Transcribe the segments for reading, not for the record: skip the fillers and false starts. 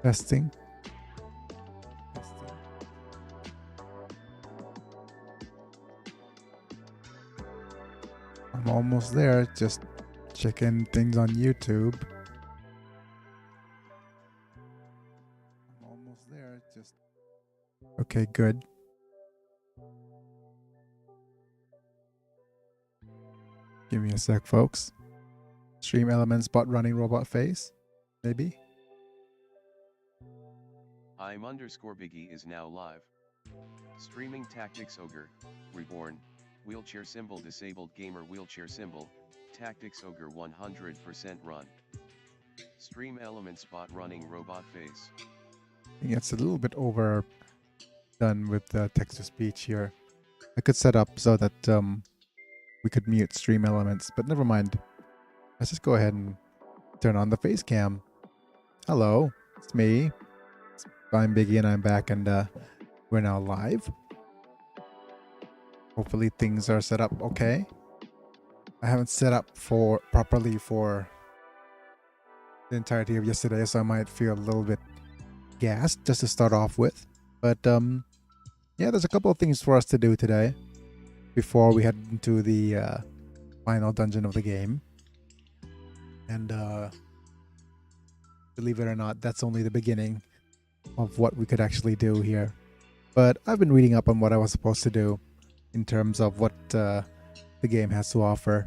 Testing. I'm almost there. Just checking things on YouTube. I'm almost there. Just okay, good. Give me a sec, folks. Stream elements, bot running robot face. Maybe. I'm underscore Biggy is now live. Streaming Tactics Ogre, Reborn, wheelchair symbol disabled gamer wheelchair symbol, Tactics Ogre 100% run. Stream elements bot running robot face. I think it's a little bit overdone with the text to speech here. I could set up so that we could mute stream elements, but never mind. Let's just go ahead and turn on the face cam. Hello, it's me. I'm Biggy and I'm back, and we're now live. Hopefully things are set up okay. I haven't set up properly for the entirety of yesterday, so I might feel a little bit gassed just to start off with. But yeah, there's a couple of things for us to do today before we head into the final dungeon of the game. And believe it or not, that's only the beginning of what we could actually do here. But I've been reading up on what I was supposed to do in terms of what the game has to offer.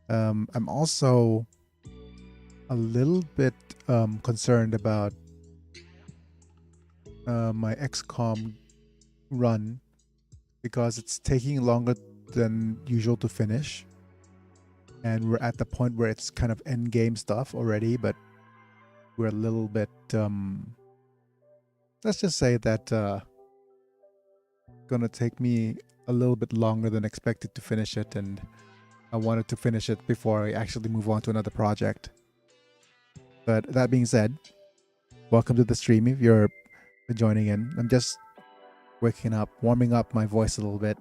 I'm also a little bit concerned about my XCOM run because it's taking longer than usual to finish, and we're at the point where it's kind of end game stuff already, but we're a little bit let's just say that gonna take me a little bit longer than expected to finish it, and I wanted to finish it before I actually move on to another project. But that being said, welcome to the stream if you're joining in. I'm just waking up, warming up my voice a little bit.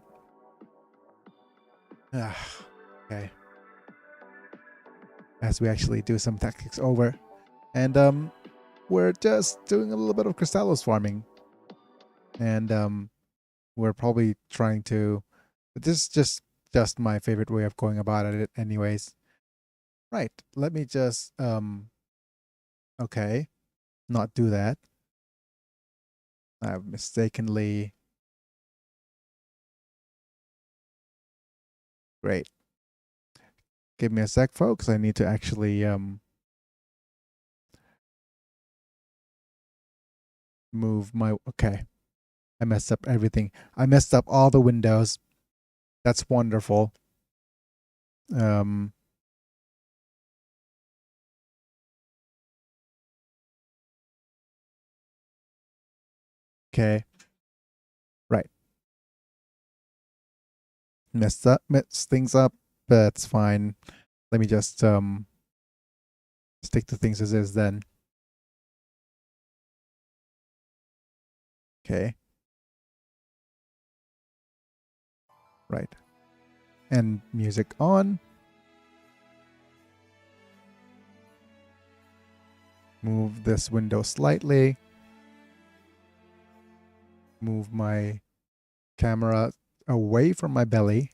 Okay. As we actually do some tactics over. And we're just doing a little bit of Krystallos farming. And we're probably trying to... This is just my favorite way of going about it anyways. Right. Let me just... Okay. Not do that. I've mistakenly... Great. Give me a sec, folks. I need to actually move my... Okay. I messed up everything. I messed up all the windows. That's wonderful. Okay. Right. Messed things up, but it's fine. Let me just stick to things as is then. Okay. Right. And music on. Move this window slightly. Move my camera away from my belly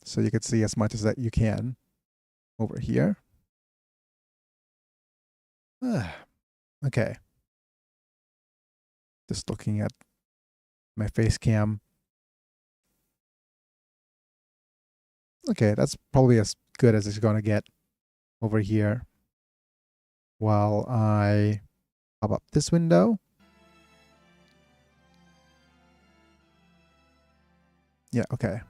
so you can see as much as that you can over here. Okay. Just looking at my face cam. Okay, that's probably as good as it's gonna get over here. While I pop up this window. Yeah, okay.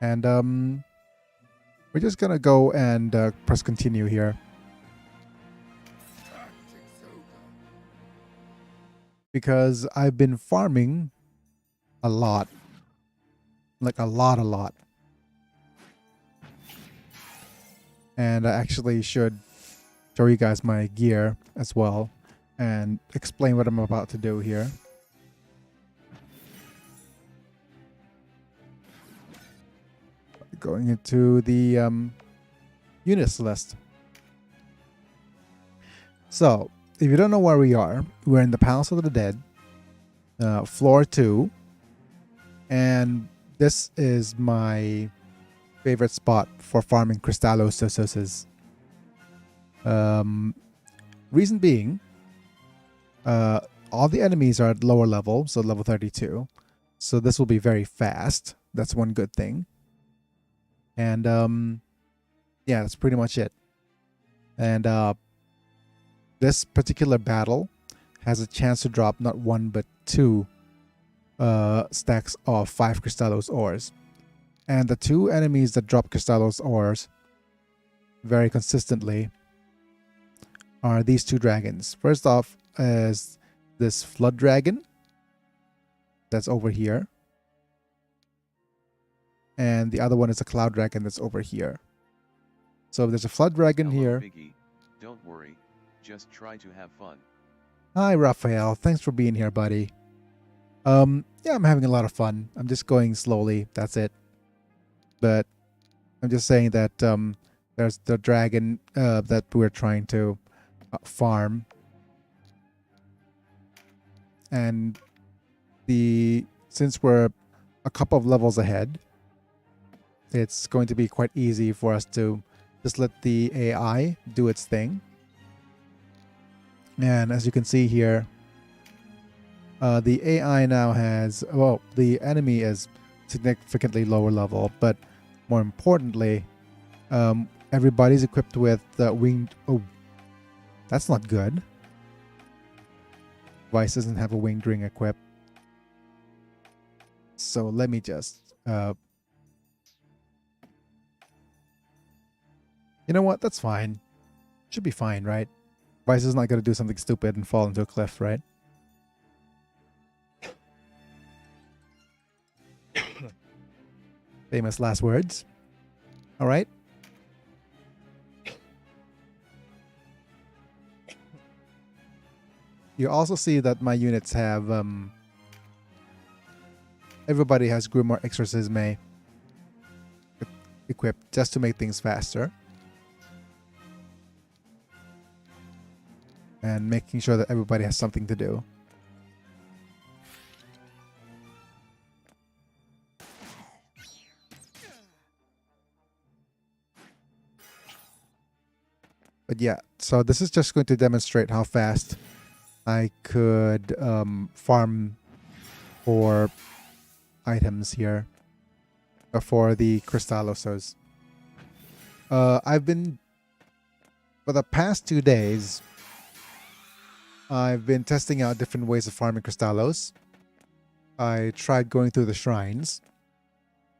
And we're just gonna go and press continue here. Because I've been farming a lot. Like a lot. And I actually should show you guys my gear as well and explain what I'm about to do here. Going into the units list. So, if you don't know where we are, we're in the Palace of the Dead, floor 2, and this is my favorite spot for farming Krystallos. Reason being, all the enemies are at lower level, so level 32. So this will be very fast. That's one good thing. And yeah, that's pretty much it. And this particular battle has a chance to drop not 1 but 2 stacks of 5 Krystallos ores. And the 2 enemies that drop Krystallos ores very consistently are these 2 dragons. First off is this flood dragon that's over here. And the other one is a cloud dragon that's over here. So there's a flood dragon here. Biggy. Don't worry, just try to have fun. Hi, Raphael. Thanks for being here, buddy. Yeah, I'm having a lot of fun. I'm just going slowly. That's it. But I'm just saying that there's the dragon that we're trying to farm. And since we're a couple of levels ahead, it's going to be quite easy for us to just let the AI do its thing. And as you can see here, the AI now has, well, the enemy is significantly lower level, but more importantly, everybody's equipped with winged. Oh, that's not good. Vice doesn't have a winged ring equipped. So let me just you know what? That's fine. Should be fine, right? Vice is not going to do something stupid and fall into a cliff, right? Famous last words. All right. You also see that my units have everybody has Grimoire Exorcisme equipped just to make things faster. And making sure that everybody has something to do. But yeah, so this is just going to demonstrate how fast I could farm for items here for the Krystallos. I've been, for the past 2 days, I've been testing out different ways of farming Krystallos. I tried going through the shrines,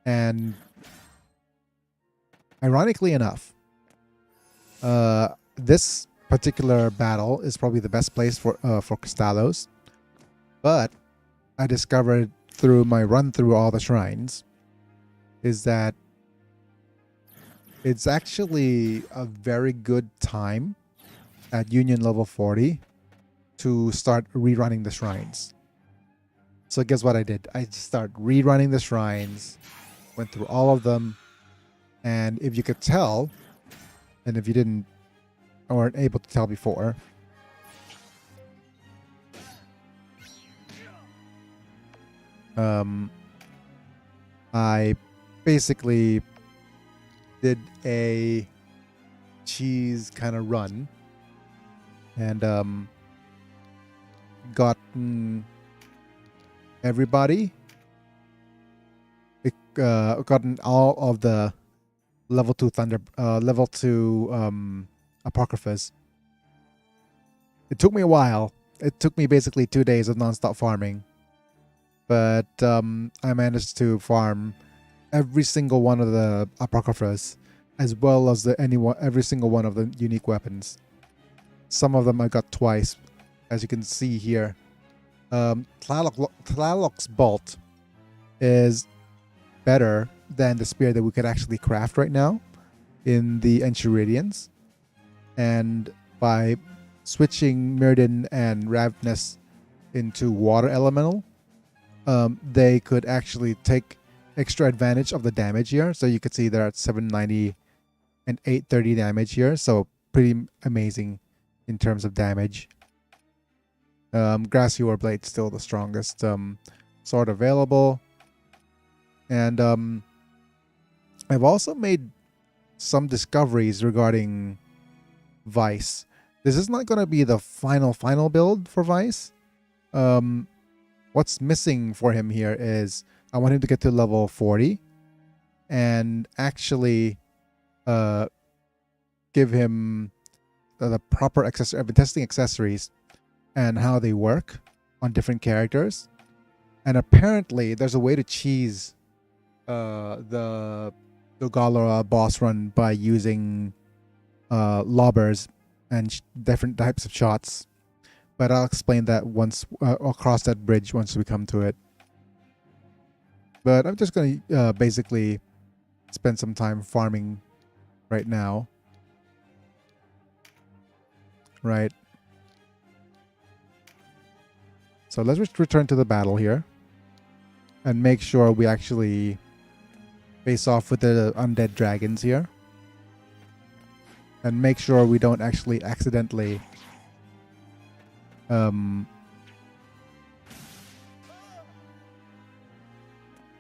and ironically enough, this particular battle is probably the best place for Krystallos. But I discovered through my run through all the shrines is that it's actually a very good time at Union level 40 to start rerunning the shrines. So guess what I did? I just started rerunning the shrines, went through all of them, and if you could tell, and if you didn't or weren't able to tell before, I basically did a cheese kind of run and gotten everybody, gotten all of the level 2 level 2 apocryphas. It took me a while. It took me basically 2 days of nonstop farming, but I managed to farm every single one of the apocryphas, as well as every single one of the unique weapons. Some of them I got twice, as you can see here. Tlaloc's bolt is better than the spear that we could actually craft right now in the Enchiridions. And by switching Mirrodin and Ravenous into water elemental, they could actually take extra advantage of the damage here. So you could see they're at 790 and 830 damage here, so pretty amazing in terms of damage. Grassy Ore Blade still the strongest sword available. And I've also made some discoveries regarding Vice. This is not going to be the final build for Vice. What's missing for him here is I want him to get to level 40 and actually give him the proper accessories. I've been testing accessories and how they work on different characters. And apparently there's a way to cheese the Galora boss run by using lobbers and different types of shots. But I'll explain that once I'll cross that bridge once we come to it. But I'm just going to basically spend some time farming right now. Right. So let's return to the battle here and make sure we actually face off with the undead dragons here. And make sure we don't actually accidentally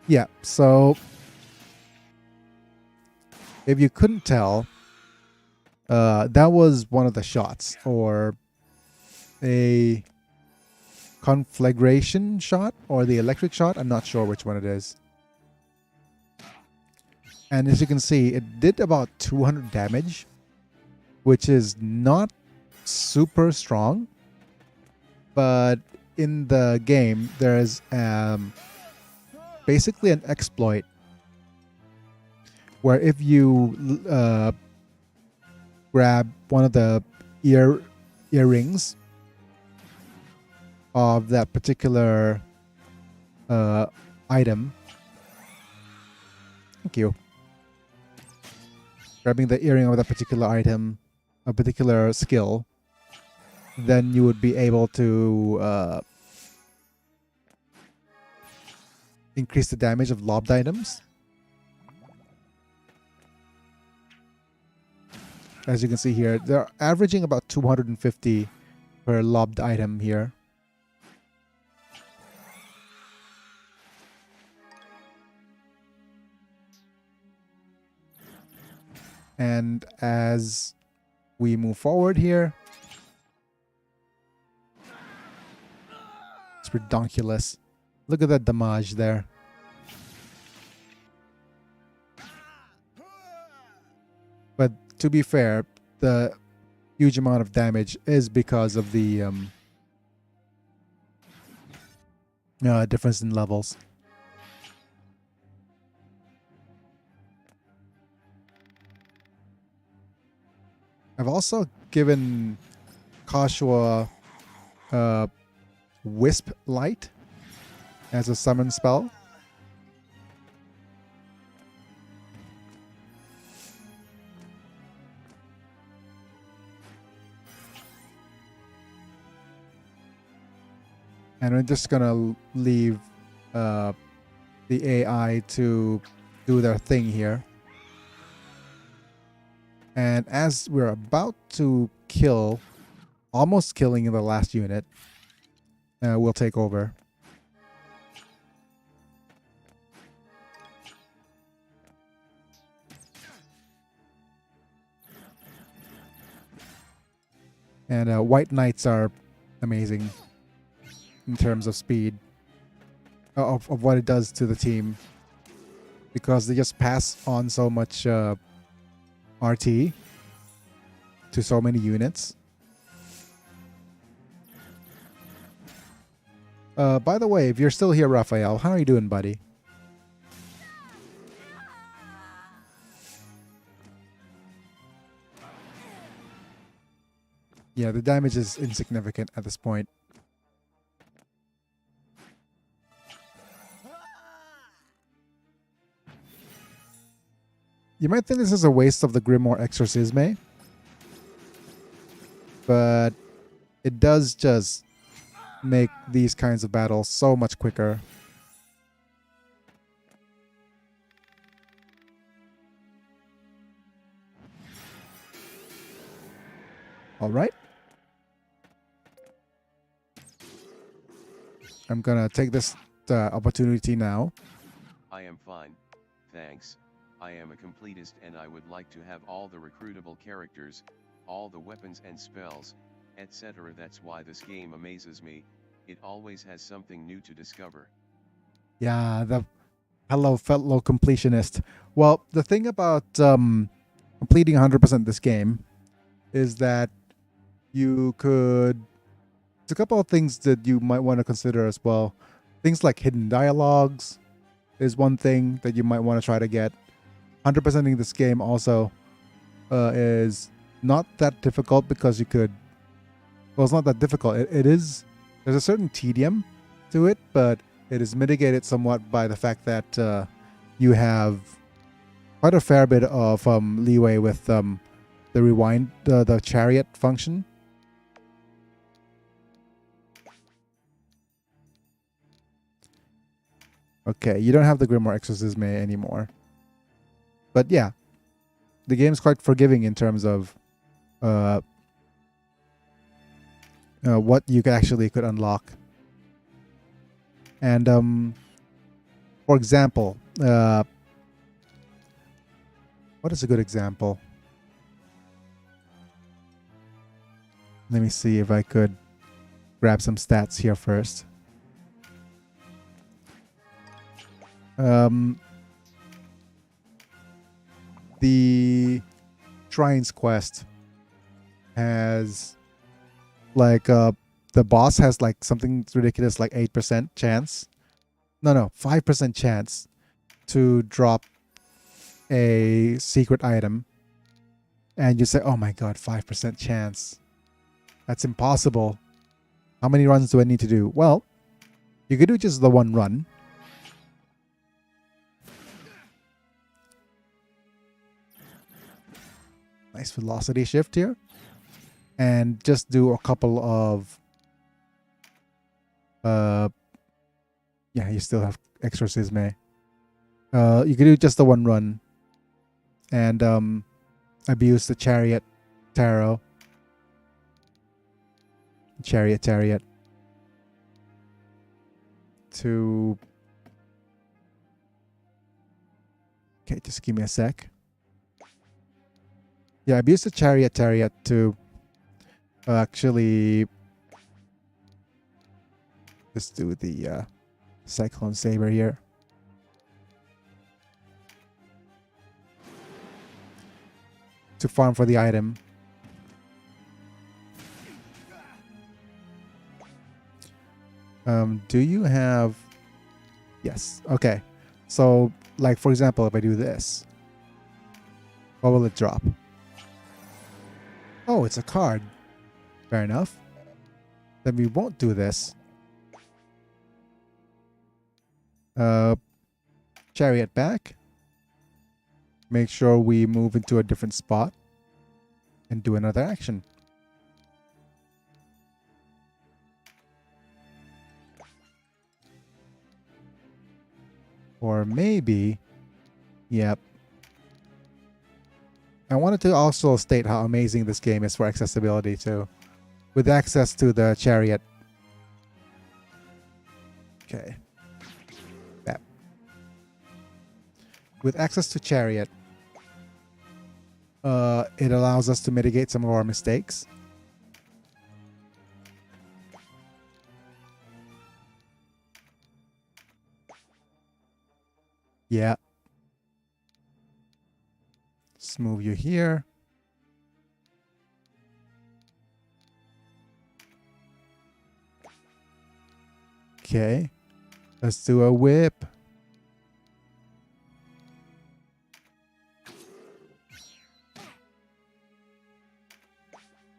yeah, so if you couldn't tell, that was one of the shots, or a conflagration shot or the electric shot. I'm not sure which one it is. And as you can see, it did about 200 damage, which is not super strong. But in the game, there is basically an exploit where if you grab one of the earrings of that particular item. Thank you. Grabbing the earring of that particular item, a particular skill, then you would be able to increase the damage of lobbed items. As you can see here, they're averaging about 250 per lobbed item here. And as we move forward here, it's ridiculous. Look at that damage there. But to be fair, the huge amount of damage is because of the difference in levels. I've also given Kashua Wisp Light as a summon spell. And we're just gonna leave the AI to do their thing here. And as we're about to kill, almost killing the last unit, we'll take over. And White Knights are amazing in terms of speed, of what it does to the team, because they just pass on so much RT to so many units. By the way, if you're still here, Raphael, how are you doing, buddy? Yeah, the damage is insignificant at this point. You might think this is a waste of the Grimoire Exorcisme, but it does just make these kinds of battles so much quicker. All right. I'm gonna take this opportunity now. I am fine, thanks. I am a completist and I would like to have all the recruitable characters, all the weapons and spells, etc. That's why this game amazes me, it always has something new to discover. Yeah, the hello fellow completionist. Well, the thing about completing 100% this game is that you could. There's a couple of things that you might want to consider as well. Things like hidden dialogues is one thing that you might want to try to get. 100%ing this game also is not that difficult because you could. Well, it's not that difficult. It is. There's a certain tedium to it, but it is mitigated somewhat by the fact that you have quite a fair bit of leeway with the rewind, the chariot function. Okay, you don't have the Grimoire Exorcisme anymore. But yeah, the game's quite forgiving in terms of what you could unlock. And for example, what is a good example? Let me see if I could grab some stats here first. The Shrines quest has like the boss has like something ridiculous like 8% chance. No, 5% chance to drop a secret item. And you say, "Oh my god, 5% chance. That's impossible. How many runs do I need to do?" Well, you could do just the one run. Nice velocity shift here. And just do a couple of yeah, you still have Exorcisme. You could do just the one run and abuse the Chariot Tarot. Chariot to okay, just give me a sec. Yeah, abuse the Chariot to actually just do the Cyclone Saber here. To farm for the item. Do you have... Yes, okay. So, like for example, if I do this, what will it drop? Oh, it's a card. Fair enough. Then we won't do this. Chariot back. Make sure we move into a different spot and do another action. Or maybe, yep. I wanted to also state how amazing this game is for accessibility too. With access to the chariot. Okay. That. With access to chariot, it allows us to mitigate some of our mistakes. Yeah. Let's move you here. Okay. Let's do a whip.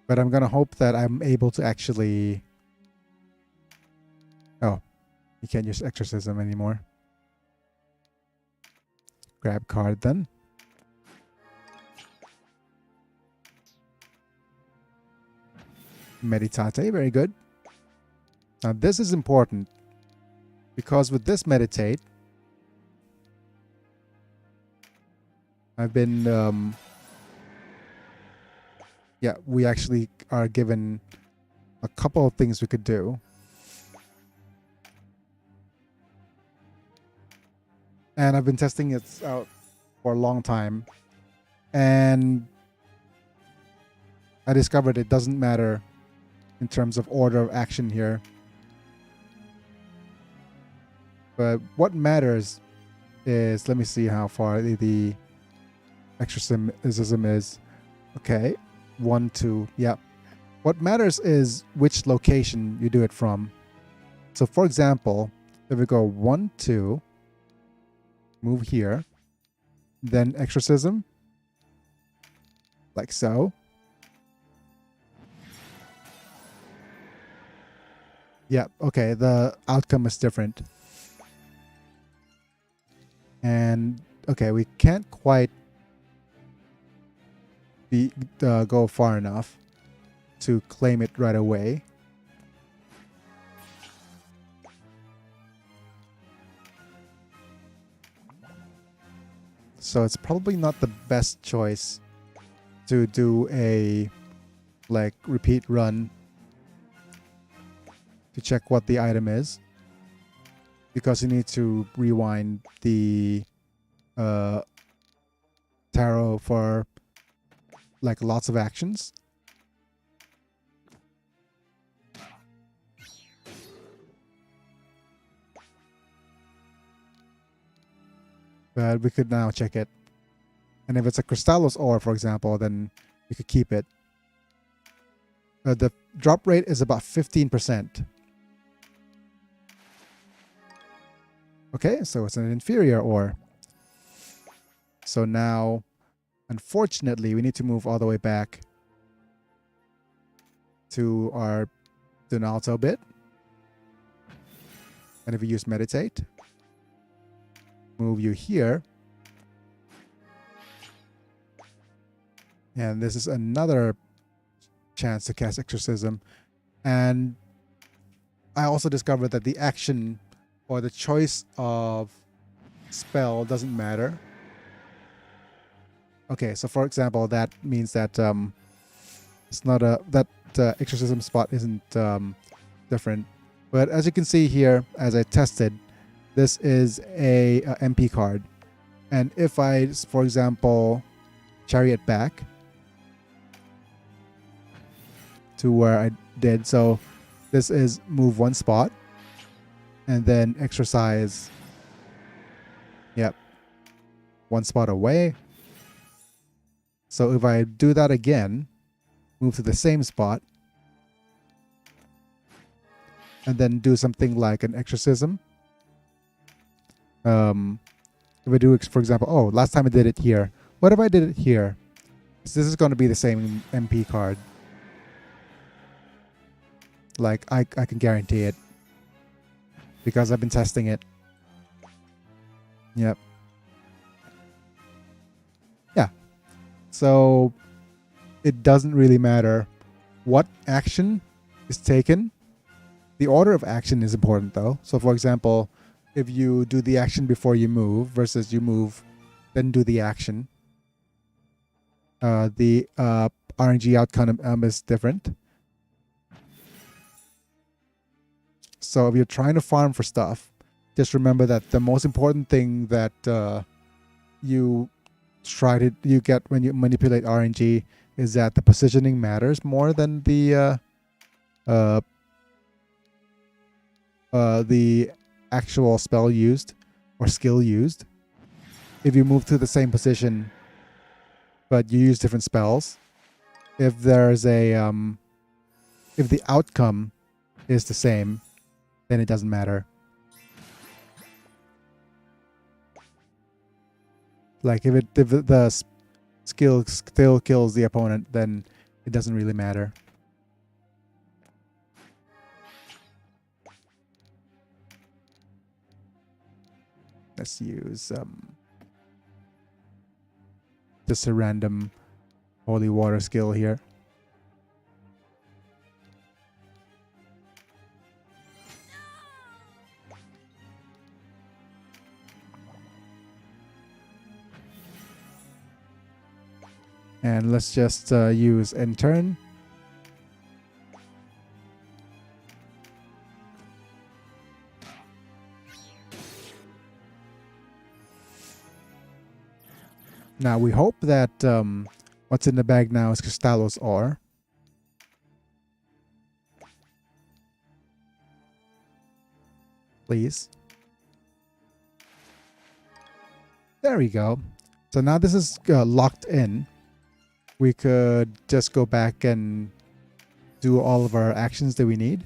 But I'm gonna hope that I'm able to actually... Oh, you can't use Exorcism anymore. Grab card then. Meditate, very good. Now this is important because with this meditate, I've been Yeah, we actually are given a couple of things we could do. And I've been testing it out for a long time. And I discovered it doesn't matter in terms of order of action here. But what matters is, let me see how far the exorcism is. Okay, 1, 2, yep. What matters is which location you do it from. So for example, if we go 1, 2, move here, then exorcism, like so. Yep, okay, the outcome is different. And okay, we can't quite go far enough to claim it right away. So it's probably not the best choice to do a like repeat run to check what the item is, because you need to rewind the tarot for like lots of actions. But we could now check it. And if it's a Krystallos ore, for example, then we could keep it. The drop rate is about 15%. Okay, so it's an inferior ore. So now, unfortunately, we need to move all the way back to our Donalto bit. And if we use meditate, move you here. And this is another chance to cast exorcism. And I also discovered that the action or the choice of spell doesn't matter. Okay, so for example, that means that it's not that exorcism spot isn't different. But as you can see here, as I tested, this is a MP card. And if I, for example, chariot back to where I did, so this is move 1 spot and then exercise, yep, 1 spot away. So if I do that again, move to the same spot, and then do something like an exorcism. If I do, for example, oh, last time I did it here. What if I did it here? So this is going to be the same MP card. Like, I can guarantee it, because I've been testing it. Yep. Yeah. So it doesn't really matter what action is taken. The order of action is important, though. So for example, if you do the action before you move versus you move, then do the action, the RNG outcome is different. So if you're trying to farm for stuff, just remember that the most important thing that you get when you manipulate RNG is that the positioning matters more than the actual spell used or skill used. If you move to the same position but you use different spells, if there's a if the outcome is the same, then it doesn't matter. Like if the skill still kills the opponent, then it doesn't really matter. Let's use just a random holy water skill here. And let's just use end turn. Now we hope that what's in the bag now is Krystallos ore. Please. There we go. So now this is locked in. We could just go back and do all of our actions that we need.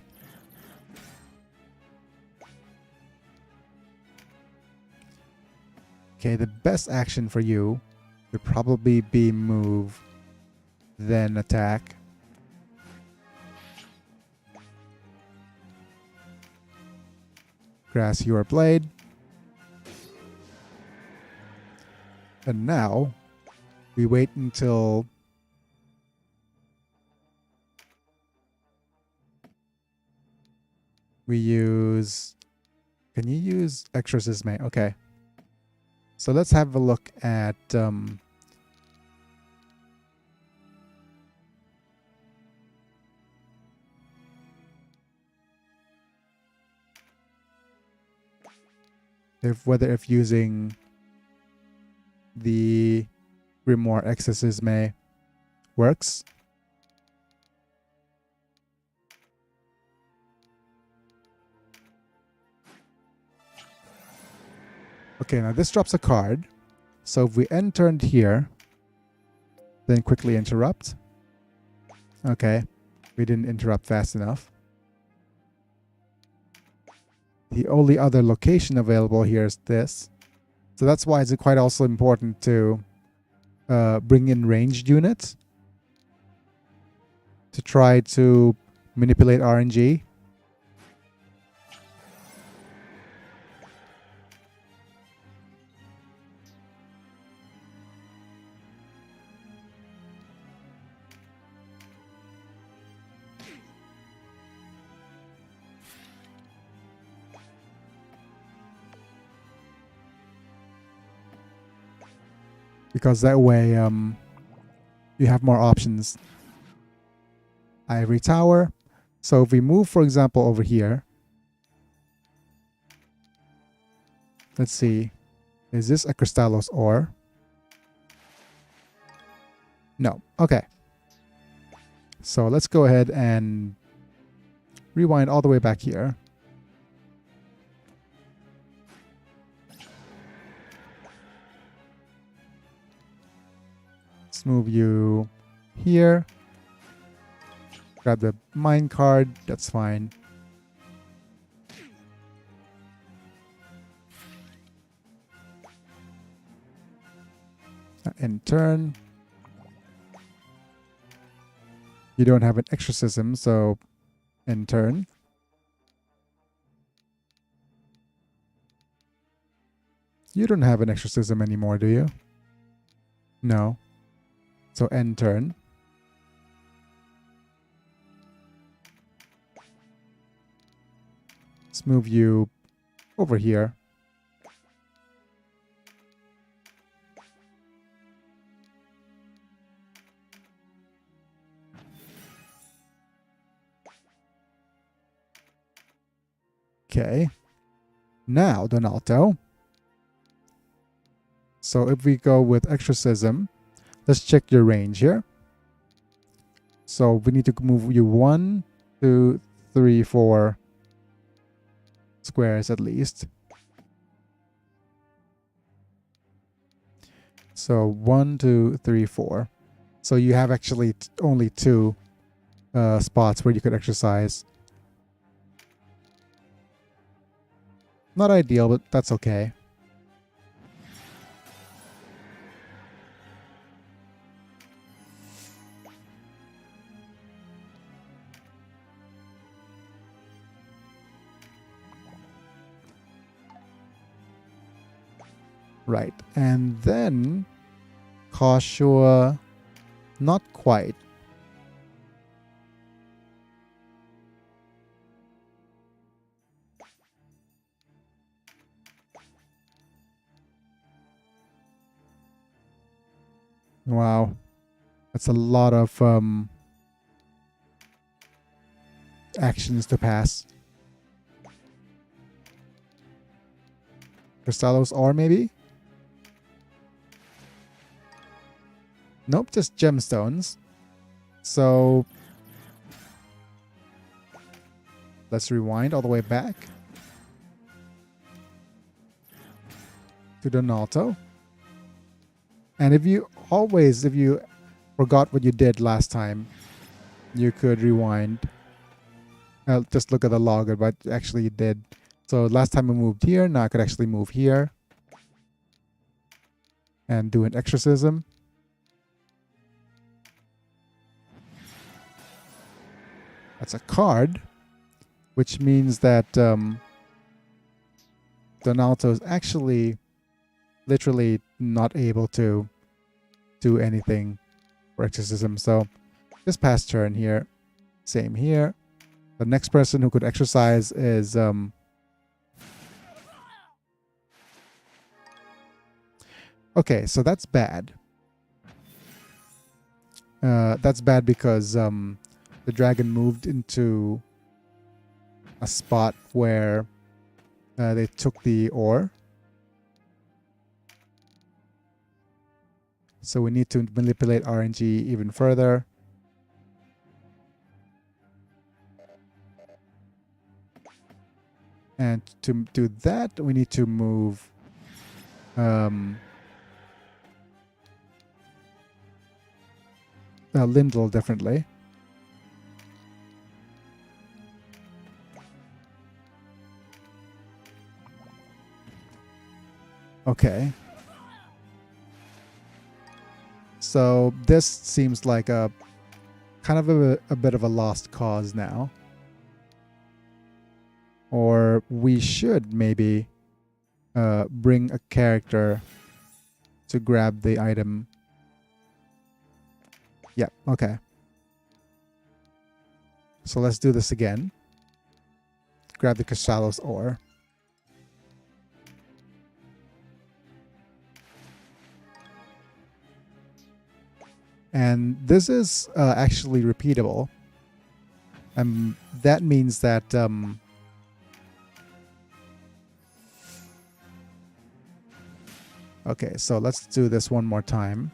Okay, the best action for you would probably be move, then attack. Grass your blade. And now we wait until we use... Can you use exorcism? Okay. So let's have a look at if using the Grimoire Exorcisme works. Okay, now this drops a card. So if we end turn here, then quickly interrupt. Okay, we didn't interrupt fast enough. The only other location available here is this. So that's why it's quite also important to bring in ranged units to try to manipulate RNG. Because that way you have more options. Ivory Tower. So if we move, for example, over here. Let's see. Is this a Krystallos ore? No. Okay. So let's go ahead and rewind all the way back here. Let's move you here. Grab the mine card. That's fine. In turn. You don't have an exorcism, so in turn. You don't have an exorcism anymore, do you? No. So end turn. Let's move you over here. Okay. Now, Donato. So if we go with exorcism, let's check your range here. So we need to move you 1, 2, 3, 4 squares at least. So 1, 2, 3, 4. So you have actually only 2 spots where you could exercise. Not ideal, but that's okay. Right, and then Koshua, not quite. Wow. That's a lot of actions to pass. Krystallos ore maybe? Nope, just gemstones. So let's rewind all the way back to Donalto. And if you forgot what you did last time, you could rewind. Just look at the log of what actually you did. So last time I moved here, now I could actually move here and do an exorcism. That's a card, which means that Donalto is actually literally not able to do anything for exorcism. So just pass turn here. Same here. The next person who could exercise is okay, so that's bad. That's bad because the dragon moved into a spot where they took the ore. So we need to manipulate RNG even further. And to do that, we need to move Lindel differently. Okay. So this seems like a kind of a bit of a lost cause now. Or we should maybe bring a character to grab the item. Yep, okay. So let's do this again. Grab the Krystallos ore. And this is actually repeatable. That means that okay, so let's do this one more time.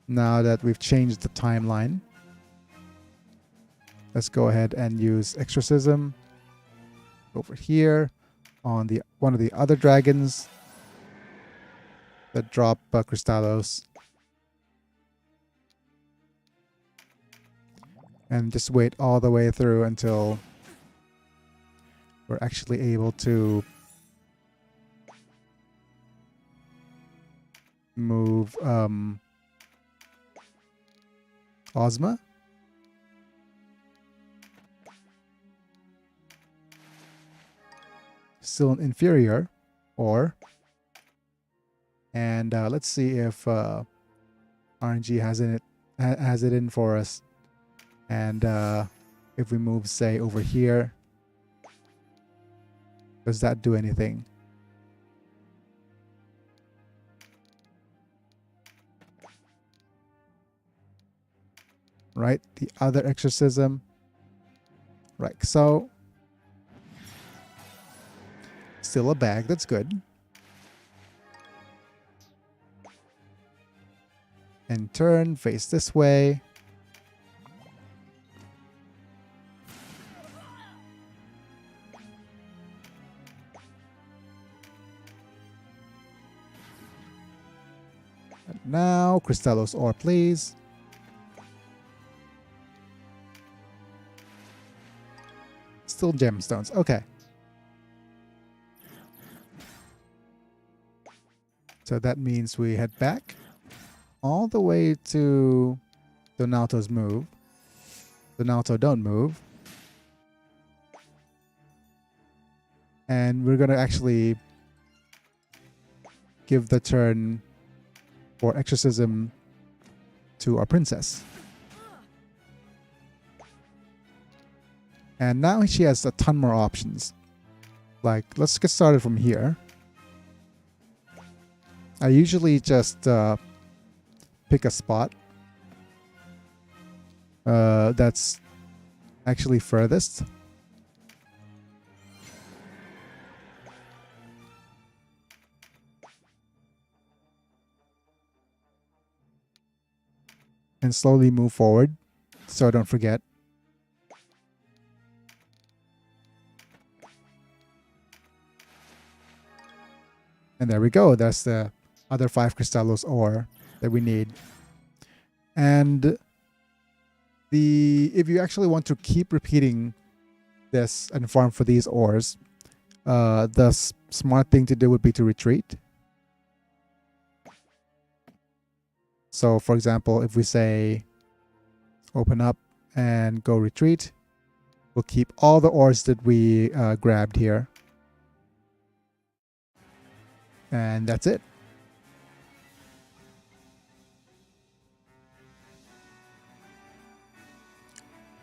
Now that we've changed the timeline, let's go ahead and use exorcism over here on the one of the other dragons that drop Krystallos. And just wait all the way through until we're actually able to move Ozma. Still an inferior ore. And let's see if RNG has it in for us. And if we move, say, over here, does that do anything? Right, the other exorcism. Right, so still a bag, that's good. And turn, face this way. And now, Krystallos ore, please. Still gemstones. Okay. So that means we head back all the way to Donalto's move. Donalto, don't move. And we're going to actually give the turn for exorcism to our princess. And now she has a ton more options. Like, let's get started from here. I usually just pick a spot That's actually furthest. And slowly move forward so I don't forget. And there we go. That's the other 5 Krystallos ore that we need. And if you actually want to keep repeating this and farm for these ores, the smart thing to do would be to retreat. So for example, if we say open up and go retreat, we'll keep all the ores that we grabbed here. And that's it.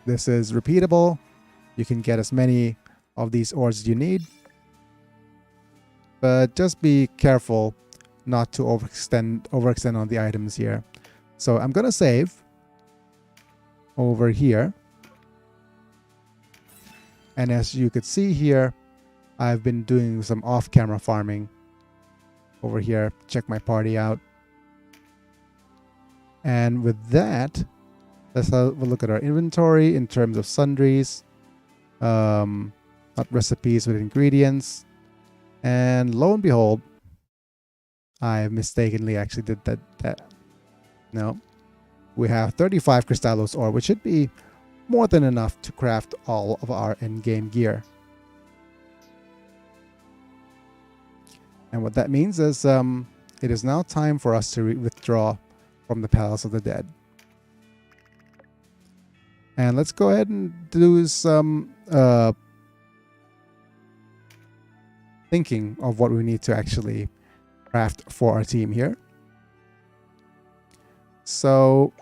This is repeatable. You can get as many of these ores as you need. But just be careful not to overextend on the items here. So I'm going to save over here. And as you could see here, I've been doing some off-camera farming over here. Check my party out. And with that, let's have a look at our inventory in terms of sundries, not recipes with ingredients. And lo and behold, I mistakenly actually did that. No, we have 35 Krystallos ore, which should be more than enough to craft all of our in-game gear. And what that means is it is now time for us to withdraw from the Palace of the Dead. And let's go ahead and do some thinking of what we need to actually craft for our team here. So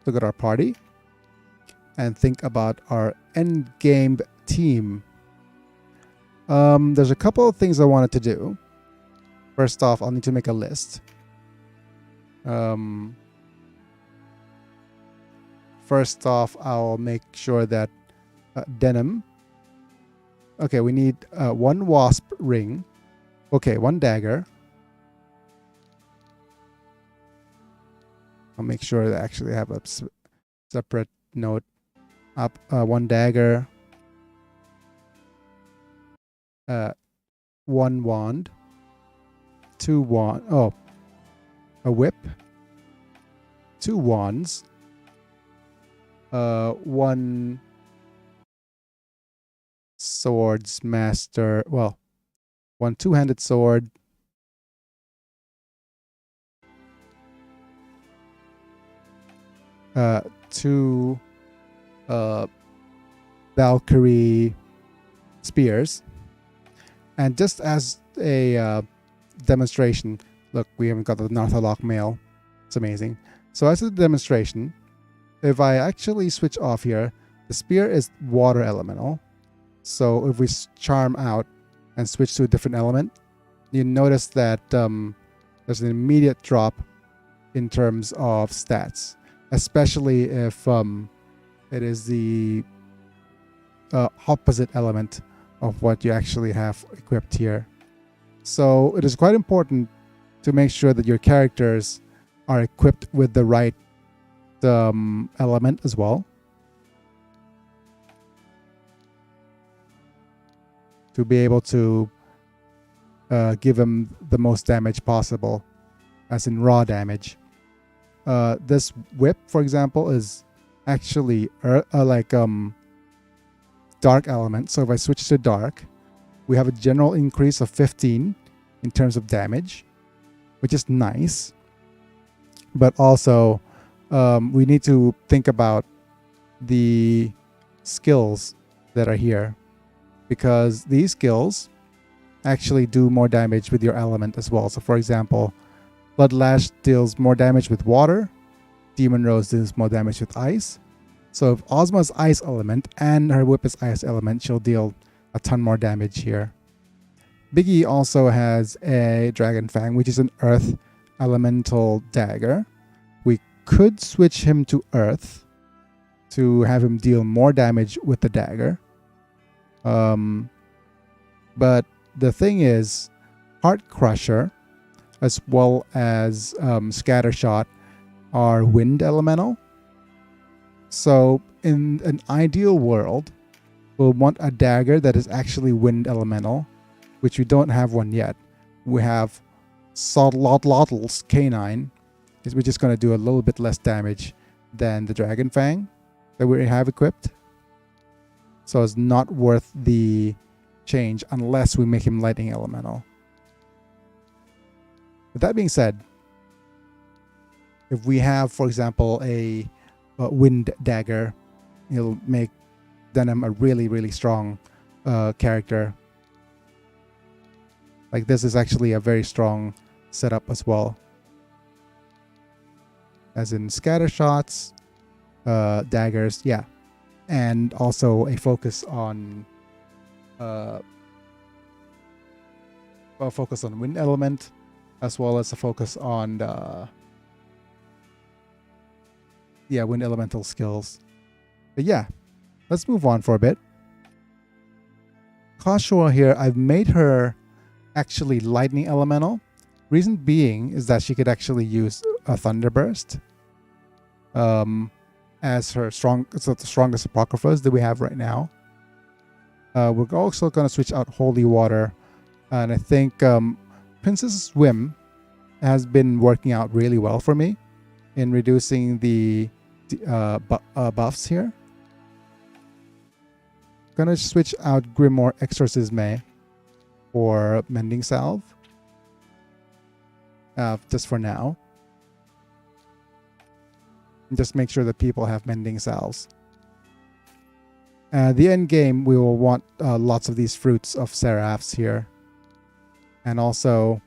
look at our party and think about our end game team. There's a couple of things I wanted to do. First off, I'll need to make a list. First off, I'll make sure that denim. Okay, we need 1 wasp ring. Okay, 1 dagger. I'll make sure that I actually have a separate note up. 1 dagger. 1 wand. 2 wand. Oh, a whip. 2 wands. 1 swords master. Well, 1 two-handed sword. 2 Valkyrie spears. And just as a demonstration, look, we haven't got the Narthalok mail. It's amazing. So as a demonstration, if I actually switch off here, the spear is water elemental. So if we charm out and switch to a different element, you notice that there's an immediate drop in terms of stats, especially if it is the opposite element of what you actually have equipped here. So it is quite important to make sure that your characters are equipped with the right element as well, to be able to give them the most damage possible, as in raw damage. This whip, for example, is actually dark element. So if I switch to dark, we have a general increase of 15 in terms of damage, which is nice. But also, we need to think about the skills that are here, because these skills actually do more damage with your element as well. So for example, Bloodlash deals more damage with water, Demon Rose deals more damage with ice. So if Ozma's ice element and her whip is ice element, she'll deal a ton more damage here. Biggy also has a Dragon Fang, which is an earth elemental dagger. We could switch him to earth, to have him deal more damage with the dagger. But the thing is, Heart Crusher as well as Scatter Shot are wind elemental. So in an ideal world, we'll want a dagger that is actually wind elemental, which we don't have one yet. We have Sodlotl's Canine, which is going to do a little bit less damage than the Dragon Fang that we have equipped. So it's not worth the change unless we make him lightning elemental. With that being said, if we have, for example, a wind dagger, it'll make Denim a really, really strong character. Like, this is actually a very strong setup as well. As in scatter shots, daggers, yeah. And also a focus on wind element, as well as a focus on the wind elemental skills. But yeah, let's move on for a bit. Kashua here, I've made her actually lightning elemental. Reason being is that she could actually use a thunderburst as her the strongest apocryphas that we have right now. We're also going to switch out holy water, and I think Princess Swim has been working out really well for me in reducing the buffs here. Gonna switch out Grimoire Exorcisme for Mending Salve, just for now. And just make sure that people have Mending Salves. The end game, we will want lots of these fruits of Seraphs here. And also,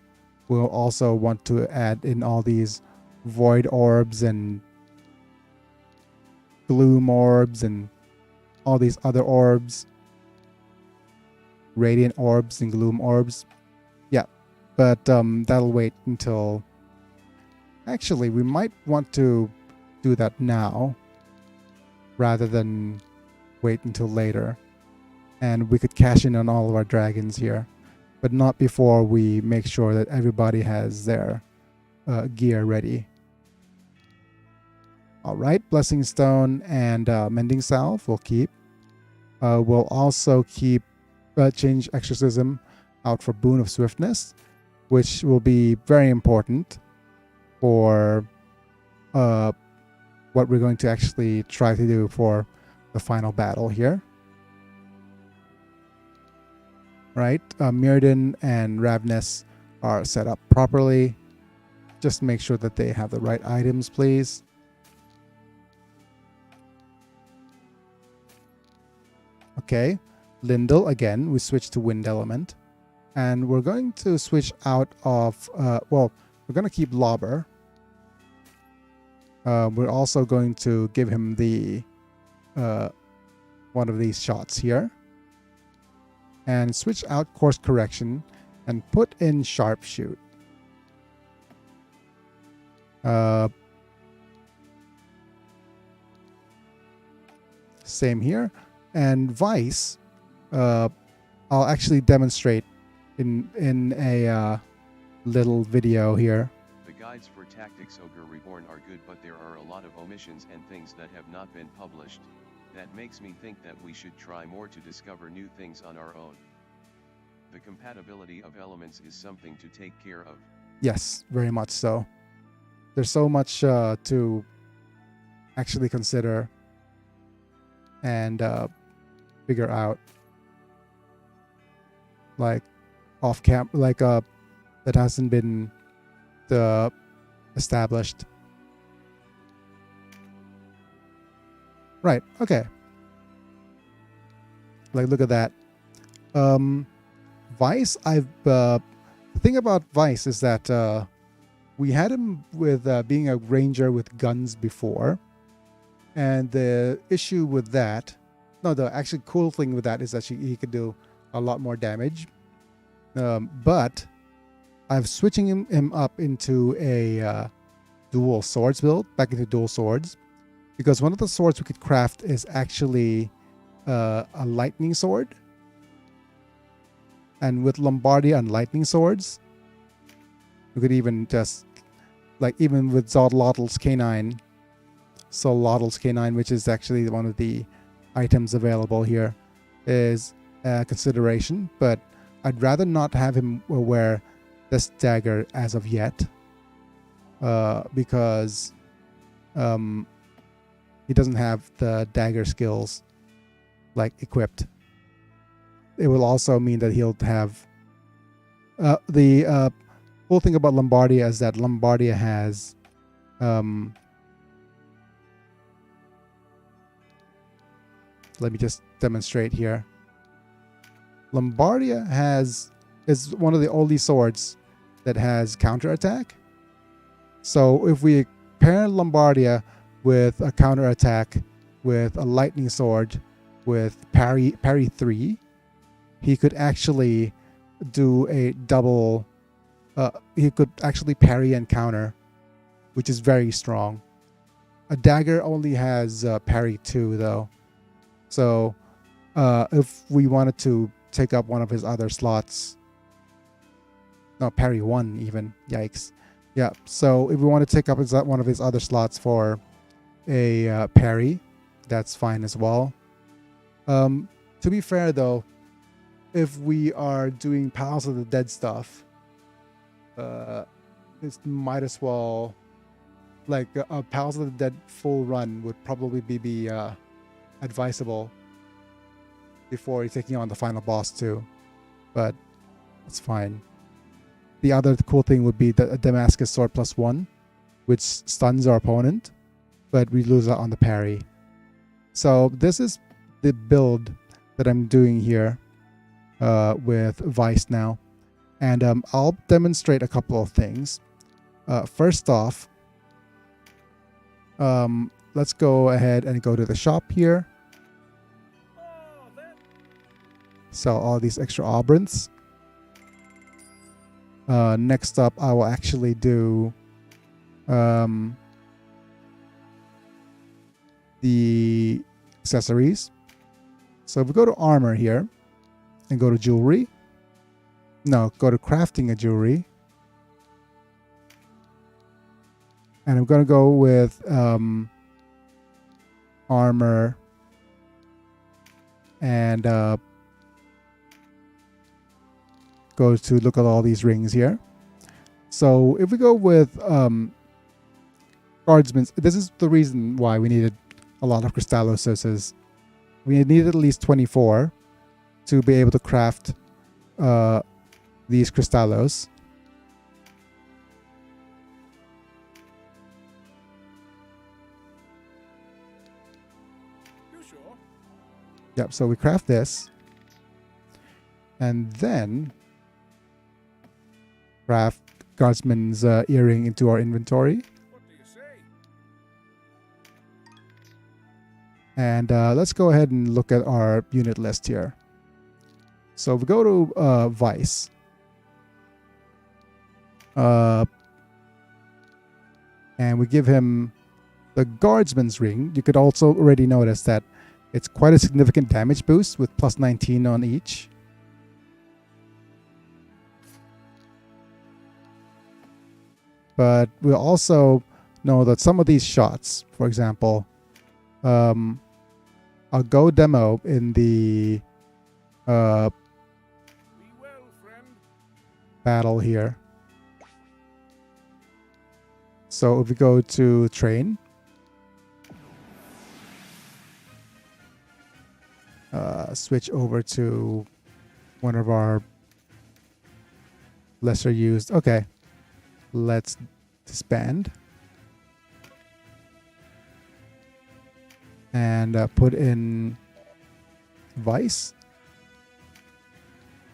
we'll also want to add in all these void orbs and gloom orbs and all these other orbs, radiant orbs and gloom orbs. Yeah, but that'll wait until... Actually, we might want to do that now rather than wait until later. And we could cash in on all of our dragons here, but not before we make sure that everybody has their gear ready. All right, Blessing Stone and Mending Salve we'll keep. We'll also keep Change Exorcism out for Boon of Swiftness, which will be very important for what we're going to actually try to do for the final battle here. Right, Mirrodin and Ravnus are set up properly. Just make sure that they have the right items, please. Okay, Lindel, again, we switch to Wind Element. And we're going to switch out of, we're going to keep Lobber. We're also going to give him the one of these shots here. And switch out Course Correction and put in Sharpshoot. Same here. And Vice, I'll actually demonstrate in a little video here. The guides for Tactics Ogre Reborn are good, but there are a lot of omissions and things that have not been published. That makes me think that we should try more to discover new things on our own. The compatibility of elements is something to take care of. Yes, very much so. There's so much to actually consider and figure out, like off camp, like that hasn't been established. Right. Okay. Like, look at that. Vice. The thing about Vice is that we had him with being a ranger with guns before, and the issue with that, the actually cool thing with that is that he could do a lot more damage. But I'm switching him up into a dual swords build, back into dual swords. because one of the swords we could craft is actually a lightning sword. And with Lombardia and lightning swords, we could even just, like, even with Zodlotl's Canine, Solottl's Canine, which is actually one of the items available here, is a consideration. But I'd rather not have him wear this dagger as of yet, because he doesn't have the dagger skills like equipped. It will also mean that he'll have the cool thing about Lombardia is that Lombardia has let me just demonstrate here. Lombardia is one of the only swords that has counterattack. So if we pair Lombardia with a counterattack with a lightning sword with parry 3, he could actually do a double. He could actually parry and counter, which is very strong. A dagger only has parry 2 though. So if we wanted to take up one of his other slots, no, parry 1 even, yikes. Yeah, so if we want to take up one of his other slots for a parry, that's fine as well. To be fair though, if we are doing Palace of the Dead stuff, it might as well, like a Palace of the Dead full run would probably be advisable before taking on the final boss too, but that's fine. The other cool thing would be the Damascus Sword +1, which stuns our opponent, but we lose out on the parry. So this is the build that I'm doing here with Vice now, and I'll demonstrate a couple of things. First off, let's go ahead and go to the shop here. Sell all these extra Aubrons. Next up, I will actually do the accessories. So if we go to armor here and go to jewelry, no, go to crafting a jewelry, and I'm going to go with armor and go to look at all these rings here. So if we go with guardsmen, this is the reason why we needed a lot of Krystallos. We needed at least 24 to be able to craft these Krystallos. You sure? Yep, so we craft this, and then craft guardsman's earring into our inventory. What do you say? And let's go ahead and look at our unit list here. So we go to Vice. And we give him the guardsman's ring. You could also already notice that it's quite a significant damage boost with +19 on each. But we also know that some of these shots, for example, I'll go demo in the Be well, friend. battle here. So if we go to train, switch over to one of our lesser used. Okay, let's disband and put in Vice.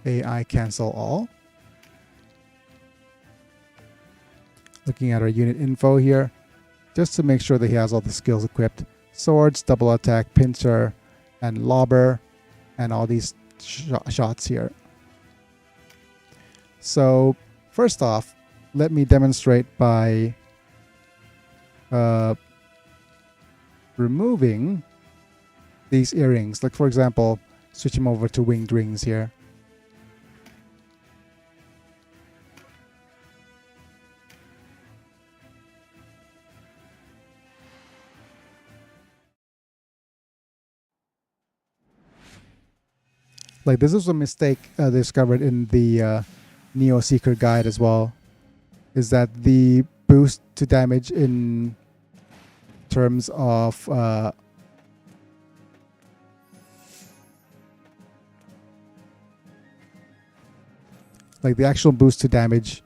AI cancel all. Looking at our unit info here, just to make sure that he has all the skills equipped. Swords, double attack, pincer, and lobber, and all these shots here. So first off, let me demonstrate by removing these earrings. Like, for example, switch them over to winged rings here. Like, this is a mistake discovered in the Neo Seeker guide as well, is that the boost to damage in terms of like the actual boost to damage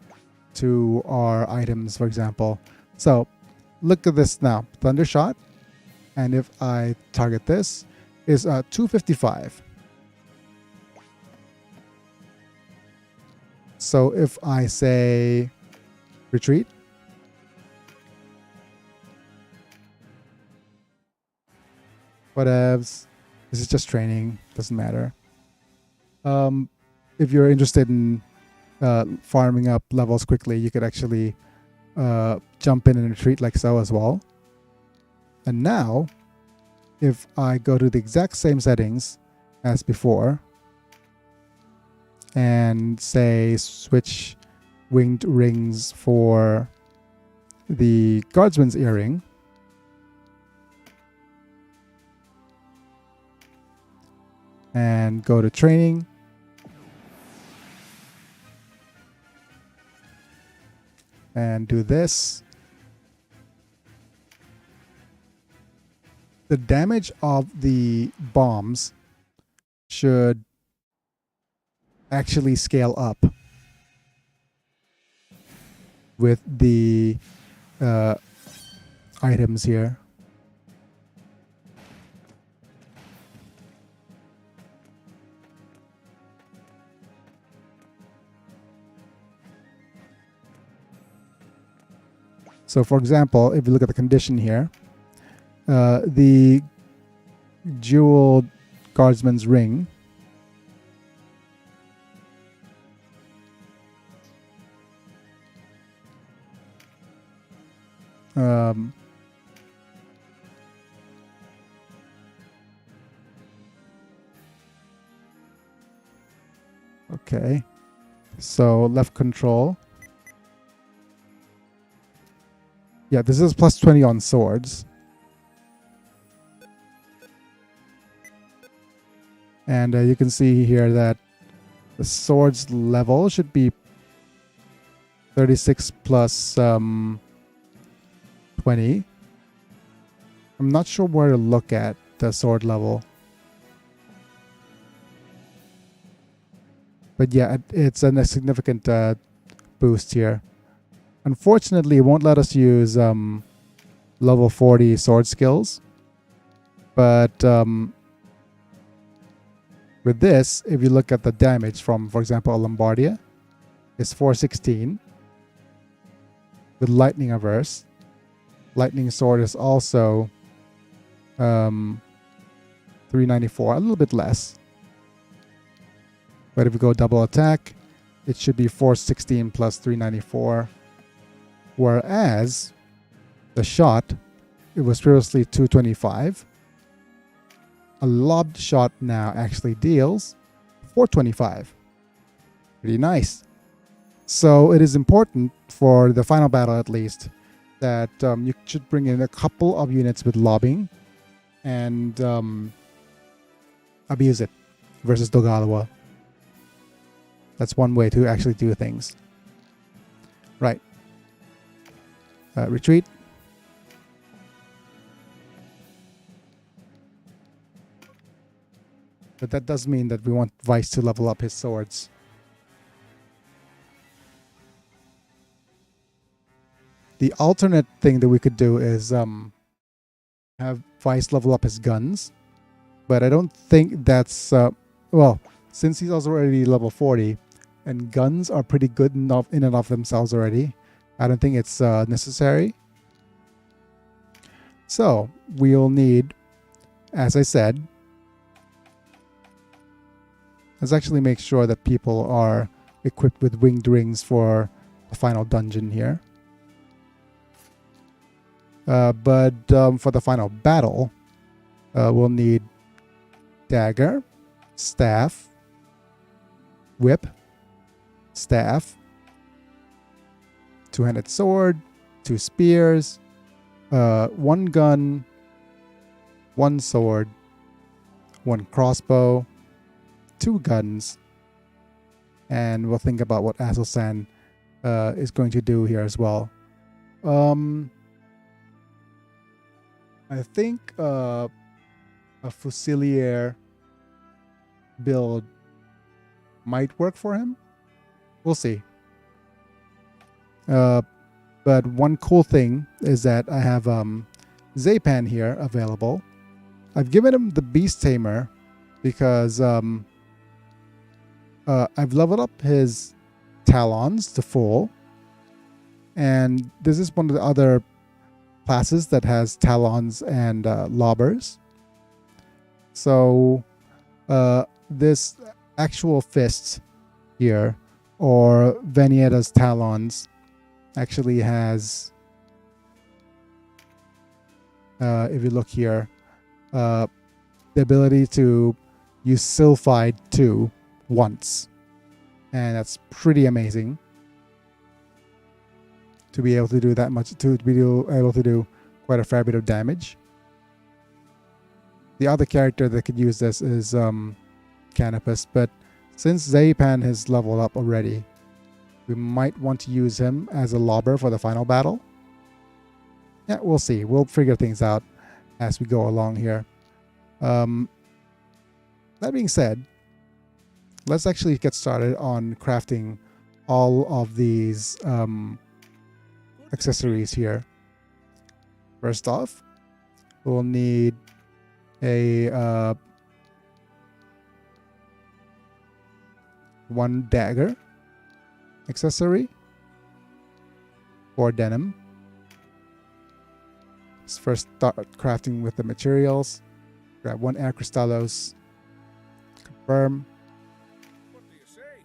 to our items, for example. So look at this now, Thundershot, and if I target this, is 255. So if I say retreat, whatevs, this is just training, doesn't matter. If you're interested in farming up levels quickly, you could actually jump in and retreat like so as well. And now, if I go to the exact same settings as before, and say switch winged rings for the guardsman's earring, and go to training, and do this, the damage of the bombs should actually scale up with the items here. So for example, if you look at the condition here, the jeweled guardsman's ring okay, so left control. Yeah, this is plus 20 on swords. And you can see here that the swords level should be 36 plus 20. I'm not sure where to look at the sword level. But yeah, it's a significant boost here. Unfortunately, it won't let us use level 40 sword skills. But with this, if you look at the damage from, for example, a Lombardia, is 416 with lightning averse. Lightning sword is also 394, a little bit less. But if we go double attack, it should be 416 plus 394. Whereas the shot, it was previously 225. A lobbed shot now actually deals 425. Pretty nice. So it is important for the final battle, at least, that you should bring in a couple of units with lobbing and abuse it versus Dogalawa. That's one way to actually do things. Right. Retreat. But that does mean that we want Vice to level up his swords. The alternate thing that we could do is have Vice level up his guns. But I don't think that's... well, since he's also already level 40, and guns are pretty good enough in and of themselves already, I don't think it's necessary. So, we'll need, as I said, let's actually make sure that people are equipped with winged rings for the final dungeon here. But for the final battle, we'll need dagger, staff, whip, staff, two-handed sword, 2 spears, 1 gun, 1 sword, 1 crossbow, 2 guns, and we'll think about what Aselsan is going to do here as well. I think a Fusilier build might work for him. We'll see. But one cool thing is that I have Zapan here available. I've given him the Beast Tamer because I've leveled up his Talons to full. And this is one of the other classes that has Talons and Lobbers. So this actual fist here, or Venietta's Talons, actually has, if you look here, the ability to use Sylphide 2 once. And that's pretty amazing to be able to do that much, to be able to do quite a fair bit of damage. The other character that could use this is Canopus, but since Zapan has leveled up already, we might want to use him as a lobber for the final battle. Yeah, we'll see. We'll figure things out as we go along here. That being said, let's actually get started on crafting all of these accessories here. First off, we'll need a 1 dagger accessory for denim. Let's first start crafting with the materials. Grab 1 air Krystallos. Confirm. What do you say?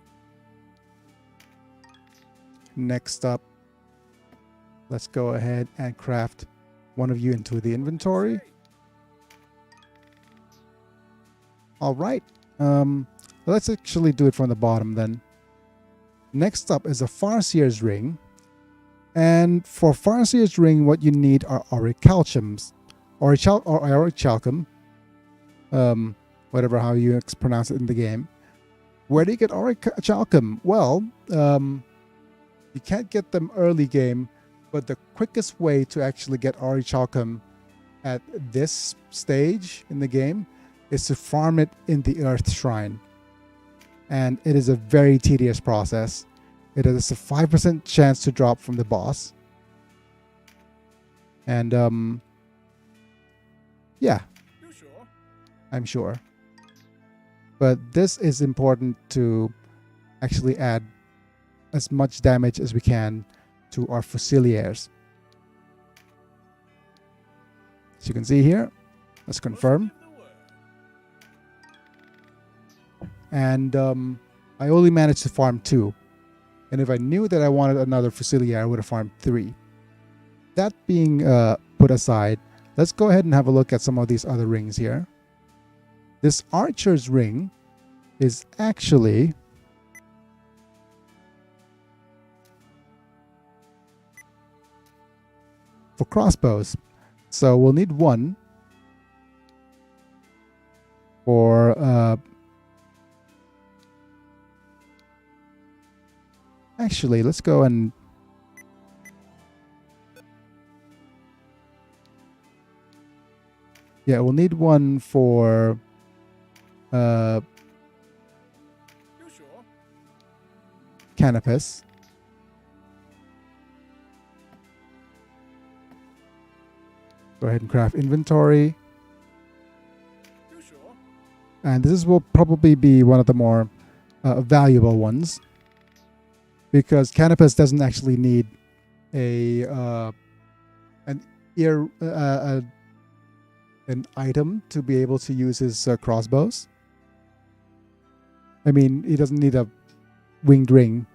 Next up, let's go ahead and craft one of you into the inventory. All right. Let's actually do it from the bottom then. Next up is a Farseer's ring. And for Farseer's ring, what you need are orichalcums. Orichalcum. Whatever how you pronounce it in the game. Where do you get orichalcum? Well, you can't get them early game, but the quickest way to actually get orichalcum at this stage in the game is to farm it in the Earth Shrine. And it is a very tedious process. It has a 5% chance to drop from the boss. And yeah, You sure? I'm sure. But this is important to actually add as much damage as we can to our Fusiliers. As you can see here, let's confirm. And I only managed to farm 2. And if I knew that I wanted another Fusilier, I would have farmed 3. That being put aside, let's go ahead and have a look at some of these other rings here. This Archer's ring is actually for crossbows. So we'll need 1 for actually, let's go and yeah, we'll need 1 for You sure? Canopus. Go ahead and craft inventory. You sure? And this will probably be one of the more valuable ones, because Canopus doesn't actually need an item to be able to use his crossbows. I mean, he doesn't need a winged ring.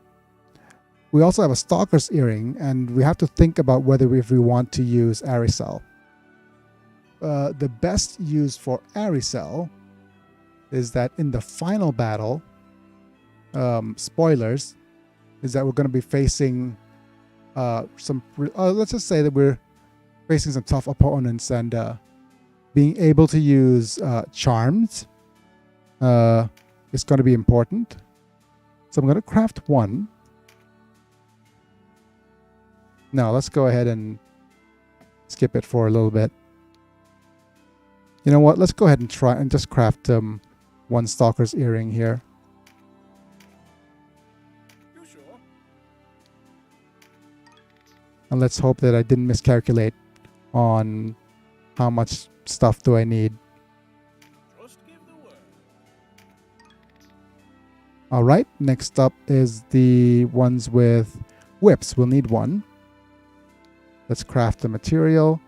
we also have a stalker's earring, and we have to think about whether if we want to use Aricel. The best use for Aricel is that in the final battle, spoilers, is that we're going to be facing let's just say that we're facing some tough opponents, and being able to use charms is going to be important. So I'm going to craft one. Now let's go ahead and skip it for a little bit. You know what? Let's go ahead and try and just craft one stalker's earring here. You sure? And let's hope that I didn't miscalculate on how much stuff do I need. Just give the word. All right, next up is the ones with whips. We'll need one. Let's craft the material.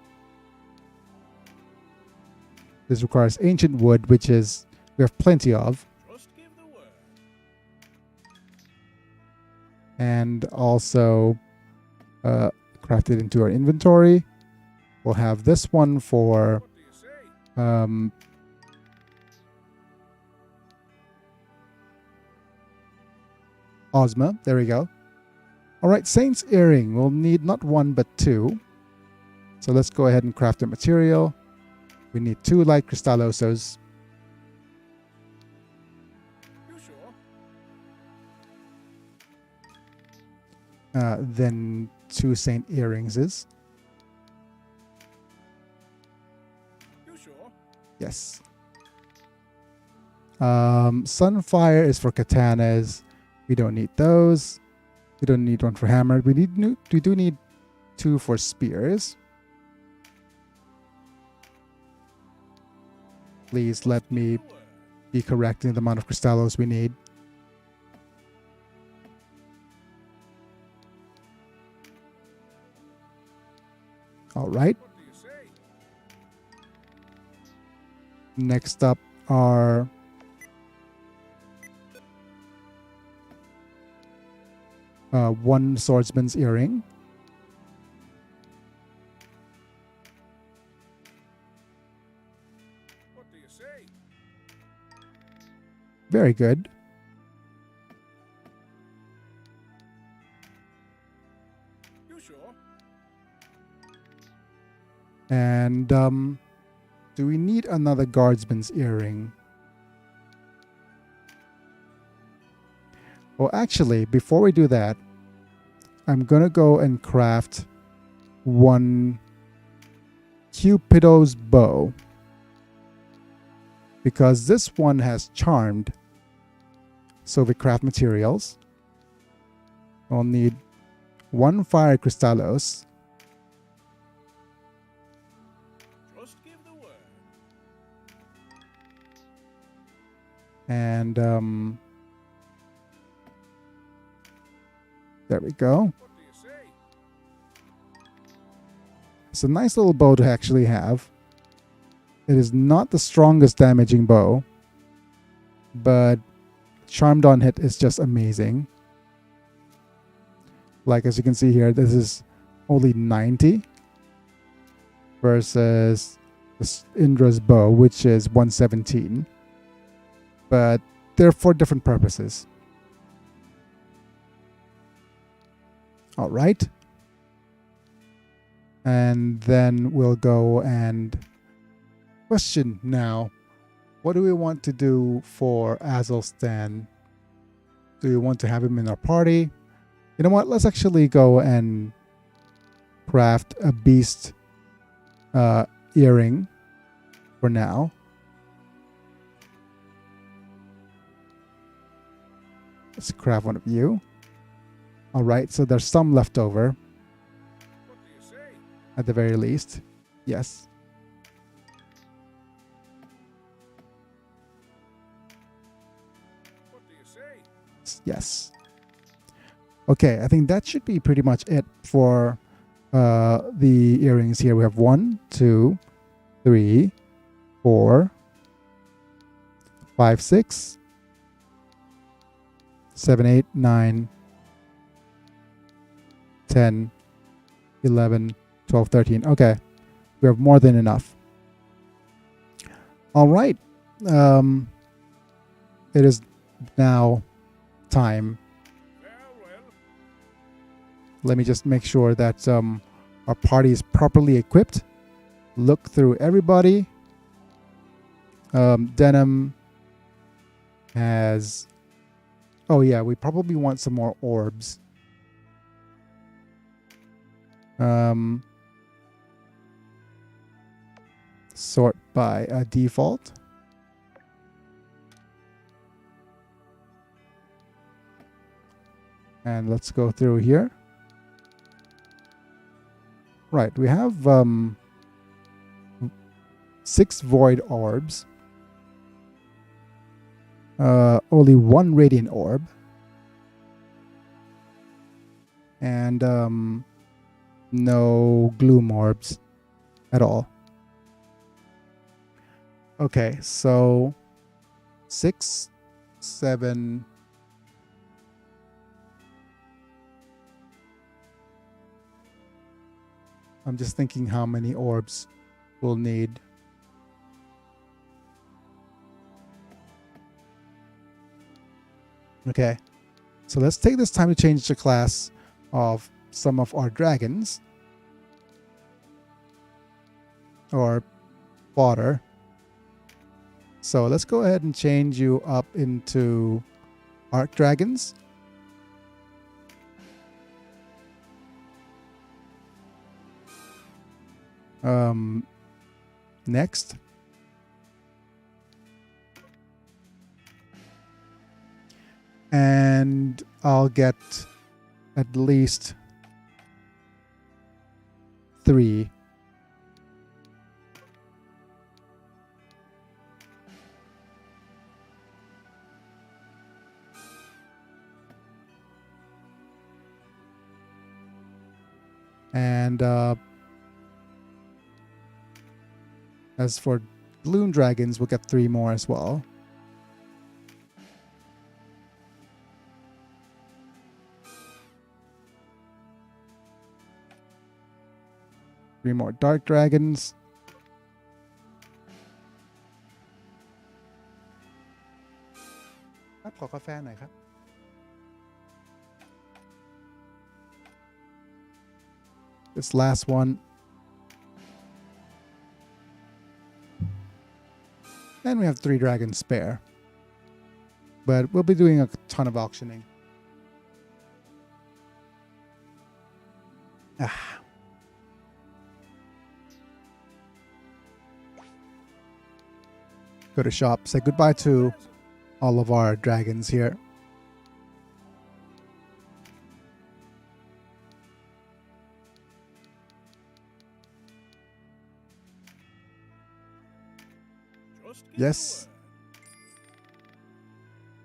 This requires ancient wood, which is we have plenty of. Just give the word. And also craft it into our inventory. We'll have this one for What do you say? Ozma. There we go. All right, Saint's earring. We'll need not one but two. So let's go ahead and craft the material. We need 2 light Krystallosos. You sure? Then 2 Saint earrings is. You sure? Yes. Sunfire is for katanas. We don't need those. We don't need one for hammer. We do need 2 for spears. Please let me be correct in the amount of Krystallos we need. All right. What do you say? Next up are one swordsman's earring. What do you say? Very good. You sure? And do we need another guardsman's earring? Well, actually, before we do that, I'm gonna go and craft one Cupid's bow, because this one has charmed. So we craft materials. We'll need 1 fire Krystallos. Just give the word. And there we go. What do you say? It's a nice little bow to actually have. It is not the strongest damaging bow, but charmed on hit is just amazing. Like, as you can see here, this is only 90 versus Indra's bow, which is 117. But they're for different purposes. All right. And then we'll go and question now. What do we want to do for Azelstan? Do we want to have him in our party? You know what? Let's actually go and craft a beast earring for now. Let's craft one of you. All right, so there's some left over What do you say? at the very least. Yes. What do you say? Yes. Okay, I think that should be pretty much it for the earrings here. We have 1, 2, 3, 4, 5, 6, 7, 8, 9, 10, 11, 12, 13. Okay. We have more than enough. All right. It is now time. Farewell. Let me just make sure that our party is properly equipped. Look through everybody. Denim has... Oh yeah, we probably want some more orbs. Sort by default. And let's go through here. Right, we have 6 void orbs. Only 1 radiant orb. And no gloom orbs at all. Okay, so 6, 7. I'm just thinking how many orbs we'll need. Okay, so let's take this time to change the class of some of our dragons. Or fodder. So let's go ahead and change you up into arc dragons. Next. And I'll get at least 3. And as for balloon dragons, we'll get 3 more as well. Three more dark dragons.ขอกาแฟหน่อยครับ This last one. And we have 3 dragons spare. But we'll be doing a ton of auctioning. Go to shop. Say goodbye to all of our dragons here. Yes.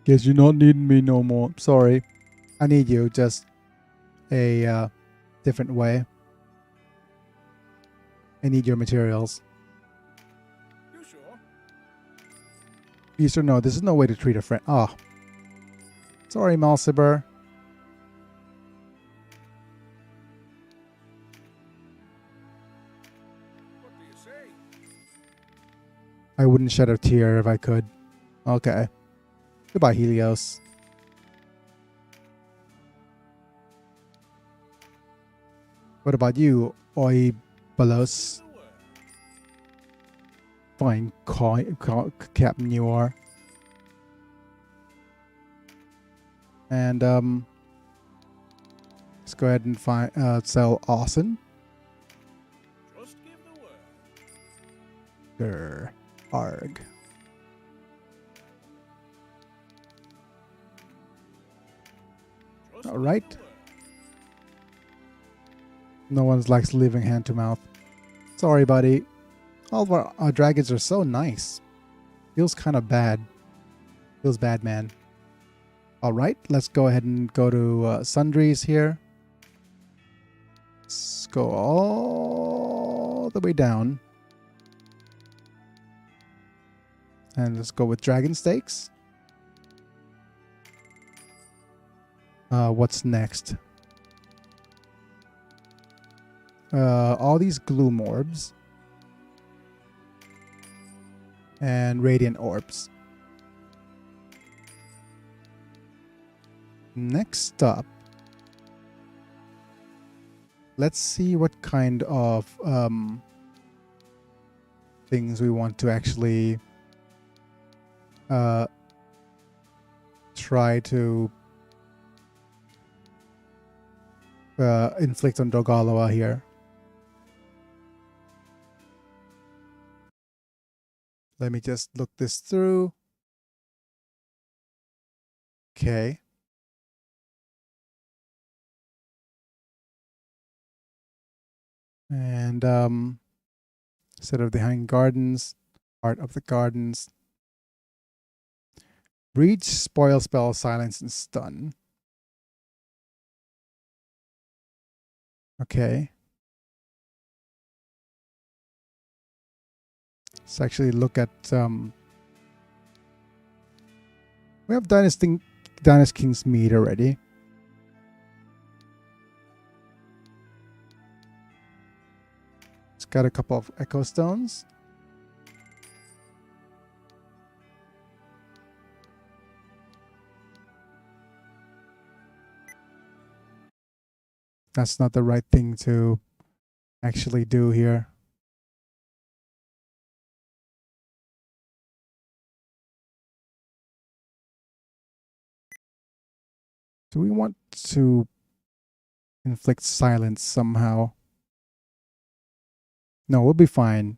Guess you not need me no more. Sorry. I need you, just a different way. I need your materials. You sure? Yes or no? This is no way to treat a friend. Oh. Sorry, Malsiber. What do you say? I wouldn't shed a tear if I could. Okay. Goodbye, Helios. What about you, Oibalos? Fine, Captain you are. And let's go ahead and sell Austin. Just give the word. Arg. Just All give right. the word. No one likes living hand to mouth. Sorry, buddy. All of our dragons are so nice. Feels kind of bad. Feels bad, man. All right, let's go ahead and go to sundries here. Let's go all the way down. And let's go with dragon steaks. What's next? all these gloom orbs and radiant orbs. Next up, let's see what kind of things we want to actually try to inflict on Dogalawa here. Let me just look this through. Okay. And instead of the Hanging Gardens, Art of the Gardens. Breach, Spoil Spell, Silence, and Stun. Okay. Let's actually look at we have Dynasty King's Mead already. It's got a couple of Echo Stones. That's not the right thing to actually do here. Do we want to inflict silence somehow? No, we'll be fine.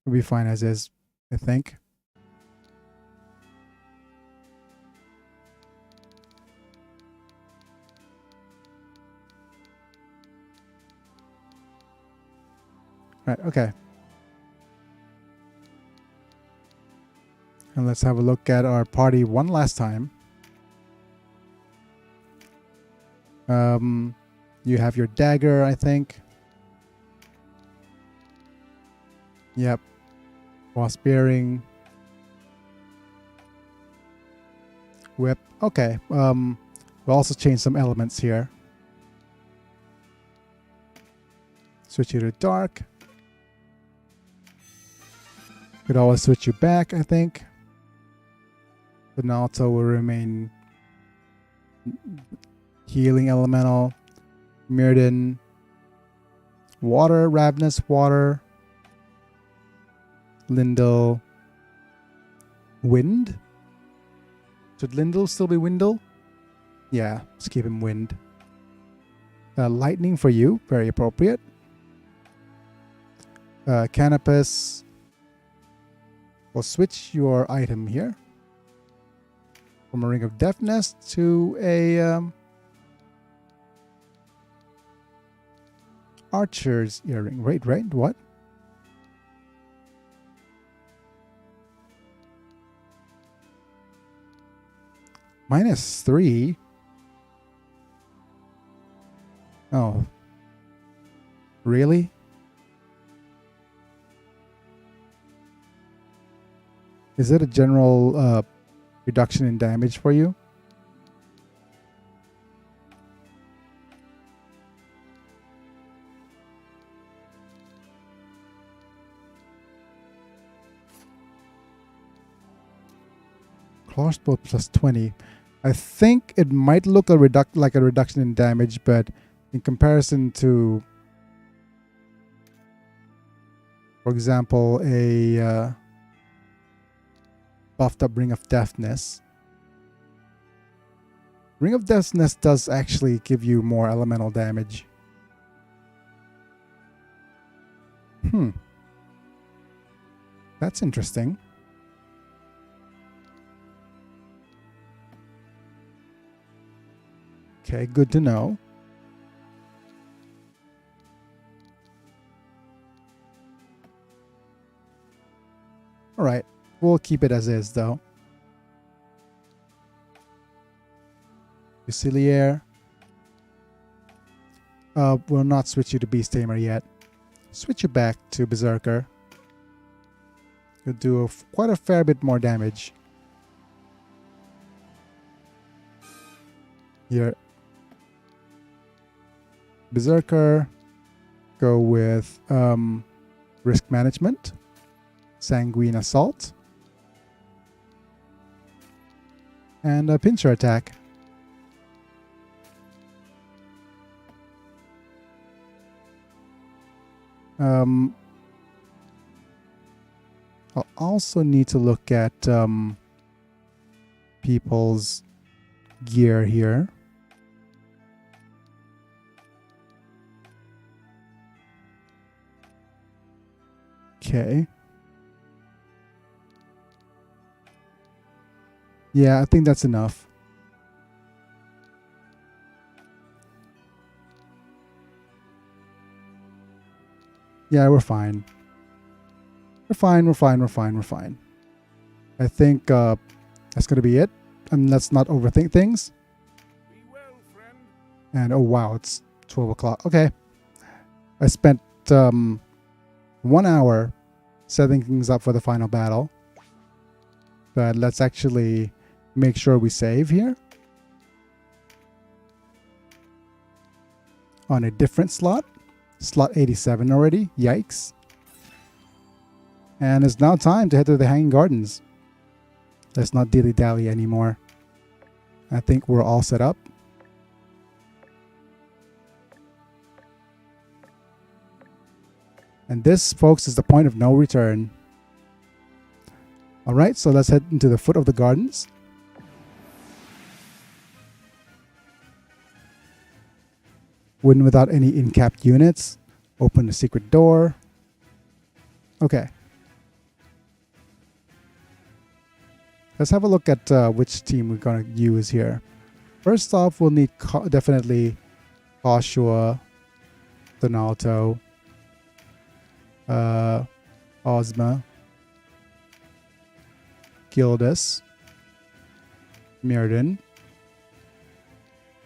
We'll be fine as is, I think. Right, okay. And let's have a look at our party one last time. You have your dagger, I think. Yep. Wasp bearing. Whip. Okay. We'll also change some elements here. Switch you to dark. Could always switch you back, I think. But Naruto will remain healing elemental. Mirrodin. Water, Ravenous water. Lindel. Wind? Should Lindel still be Windle? Yeah, let's keep him Wind. Lightning for you, very appropriate. Canopus. We'll switch your item here. From a Ring of Deafness to a Archer's Earring. Right, what? -3? Oh. Really? Is it a general reduction in damage for you? Crossbow plus 20. I think it might look like a reduction in damage, but in comparison to, for example, a buffed up Ring of Deafness. Ring of Deafness does actually give you more elemental damage. That's interesting. Okay, good to know. All right, we'll keep it as is, though. Fusilier. We'll not switch you to Beast Tamer yet. Switch you back to Berserker. You'll do quite a fair bit more damage. Your Berserker. Go with Risk Management. Sanguine Assault. And a Pincer Attack. I'll also need to look at people's gear here. Okay. Yeah, I think that's enough. Yeah, we're fine. We're fine. I think that's gonna be it. And let's not overthink things. Be well, friend. And oh wow, it's 12 o'clock. Okay. I spent 1 hour setting things up for the final battle. But let's actually make sure we save here. On a different slot. Slot 87 already. Yikes. And it's now time to head to the Hanging Gardens. Let's not dilly-dally anymore. I think we're all set up. And this, folks, is the point of no return. Alright, so let's head into the foot of the gardens. Win without any in-capped units. Open the secret door. Okay. Let's have a look at which team we're going to use here. First off, we'll need definitely Joshua, Donato, Ozma, Gildas, Mirrodin,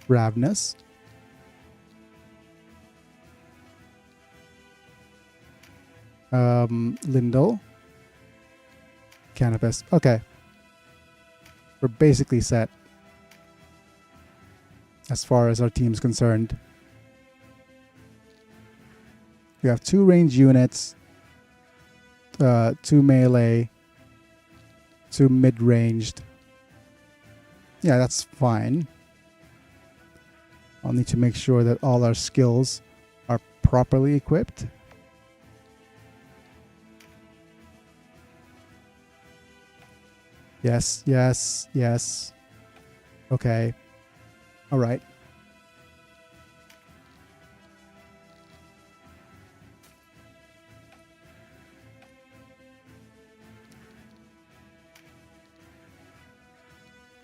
Ravnus, Lindel, Canopus. Okay. We're basically set as far as our team's concerned. We have 2 range units, 2 melee, 2 mid-ranged. Yeah, that's fine. I'll need to make sure that all our skills are properly equipped. Yes, yes, yes. Okay. All right.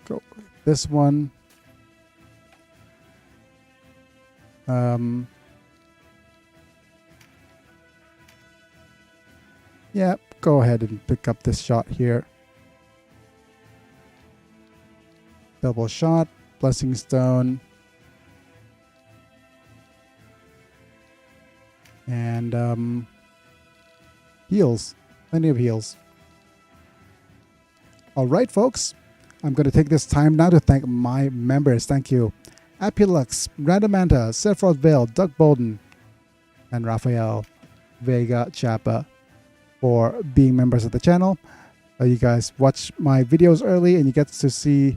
Go with this one. Yeah, go ahead and pick up this shot here. Double shot, blessing stone, and heals. Plenty of heals. All right, folks. I'm going to take this time now to thank my members. Thank you. Apulux, Radamanta, Sephiroth Vale, Doug Bolden, and Rafael Vega Chapa for being members of the channel. You guys watch my videos early and you get to see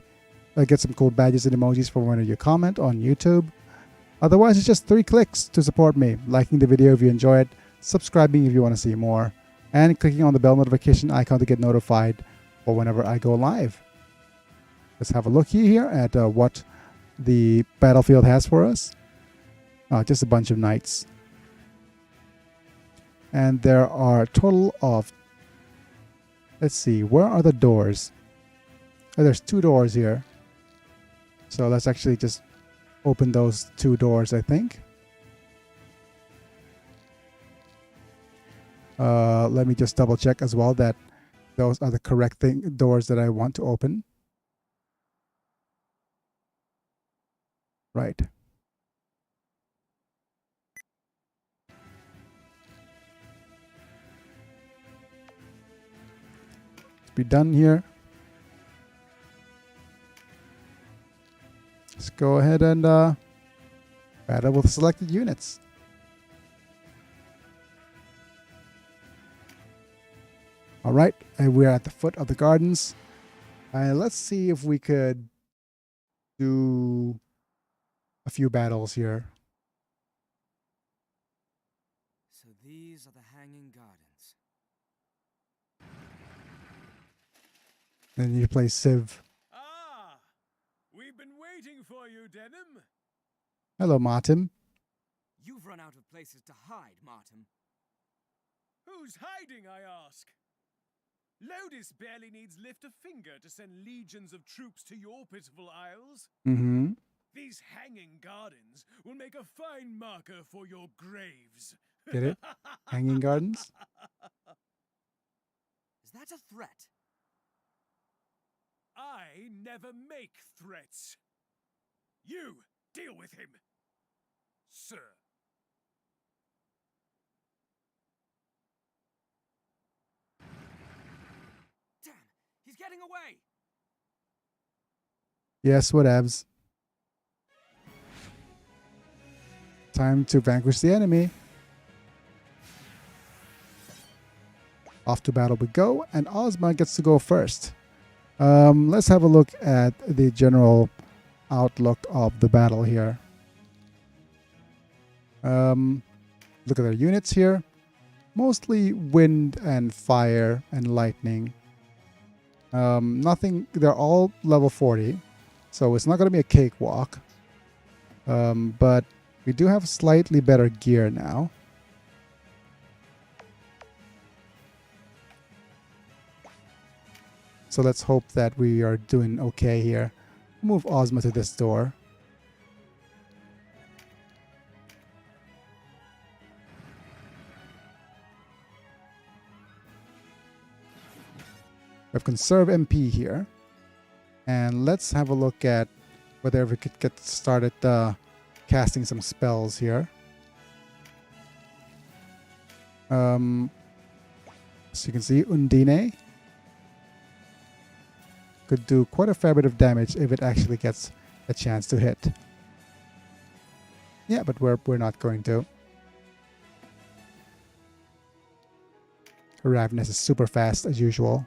get some cool badges and emojis for when you comment on YouTube. Otherwise, it's just 3 clicks to support me. Liking the video if you enjoy it, subscribing if you want to see more, and clicking on the bell notification icon to get notified for whenever I go live. Let's have a look here at what the battlefield has for us. Just a bunch of knights. And there are a total of, let's see, where are the doors? Oh, there's 2 doors here. So let's actually just open those 2 doors, I think. Let me just double check as well that those are the correct doors that I want to open. Right. Let's be done here. Let's go ahead and I Battle with selected units. All right, and we're at the foot of the gardens. Let's see if we could do a few battles here. So these are the Hanging Gardens. Then you play Civ. Ah! We've been waiting for you, Denim. Hello, Martin. You've run out of places to hide, Martin. Who's hiding, I ask? Lodis barely needs lift a finger to send legions of troops to your pitiful isles. Mm-hmm. These Hanging Gardens will make a fine marker for your graves. Get it? Hanging Gardens? Is that a threat? I never make threats. You deal with him, sir. Damn, he's getting away! Yes, whatevs. Time to vanquish the enemy. Off to battle we go, and Ozma gets to go first. Let's have a look at the general outlook of the battle here. Look at their units here. Mostly wind and fire and lightning. Nothing, they're all level 40, so it's not going to be a cakewalk. But we do have slightly better gear now. So let's hope that we are doing okay here. Move Ozma to this door. We have conserve MP here. And let's have a look at whether we could get started casting some spells here. As you can see, Undine could do quite a fair bit of damage if it actually gets a chance to hit. Yeah, but we're not going to. Her Ravenous is super fast as usual.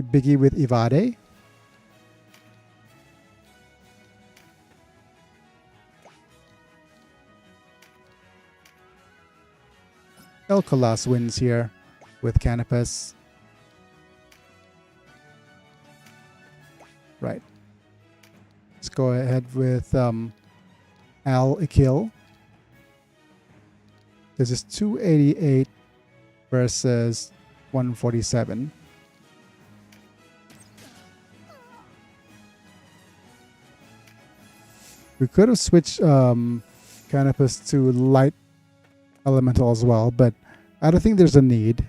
Biggy with Evade. Elcolas wins here with Canopus. Right. Let's go ahead with Al Ikil. This is 288 versus 147. We could have switched Canopus to light elemental as well, but I don't think there's a need.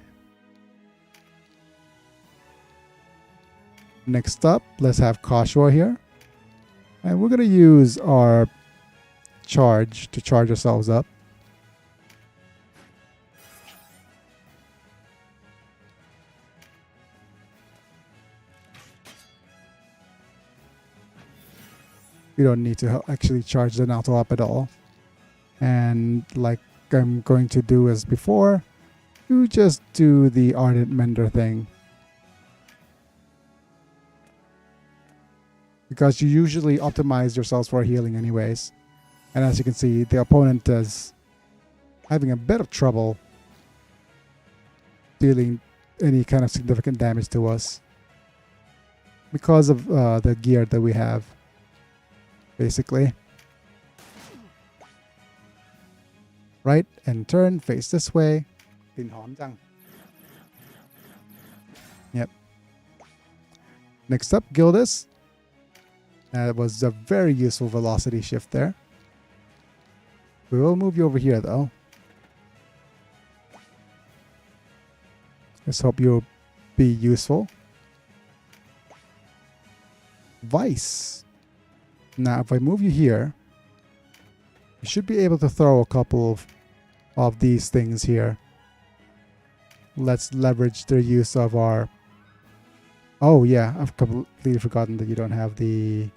Next up, let's have Kashua here. And we're going to use our charge to charge ourselves up. We don't need to actually charge the Nato up at all. And like I'm going to do as before, you just do the Ardent Mender thing. Because you usually optimize yourselves for healing anyways. And as you can see, the opponent is having a bit of trouble dealing any kind of significant damage to us. Because of the gear that we have. Basically. Right, and turn, face this way. Yep. Next up, Gildas. That was a very useful velocity shift there. We will move you over here though. Let's hope you'll be useful. Vice. Now if I move you here, you should be able to throw a couple of these things here. Let's leverage the use of our... Oh yeah, I've completely forgotten that you don't have the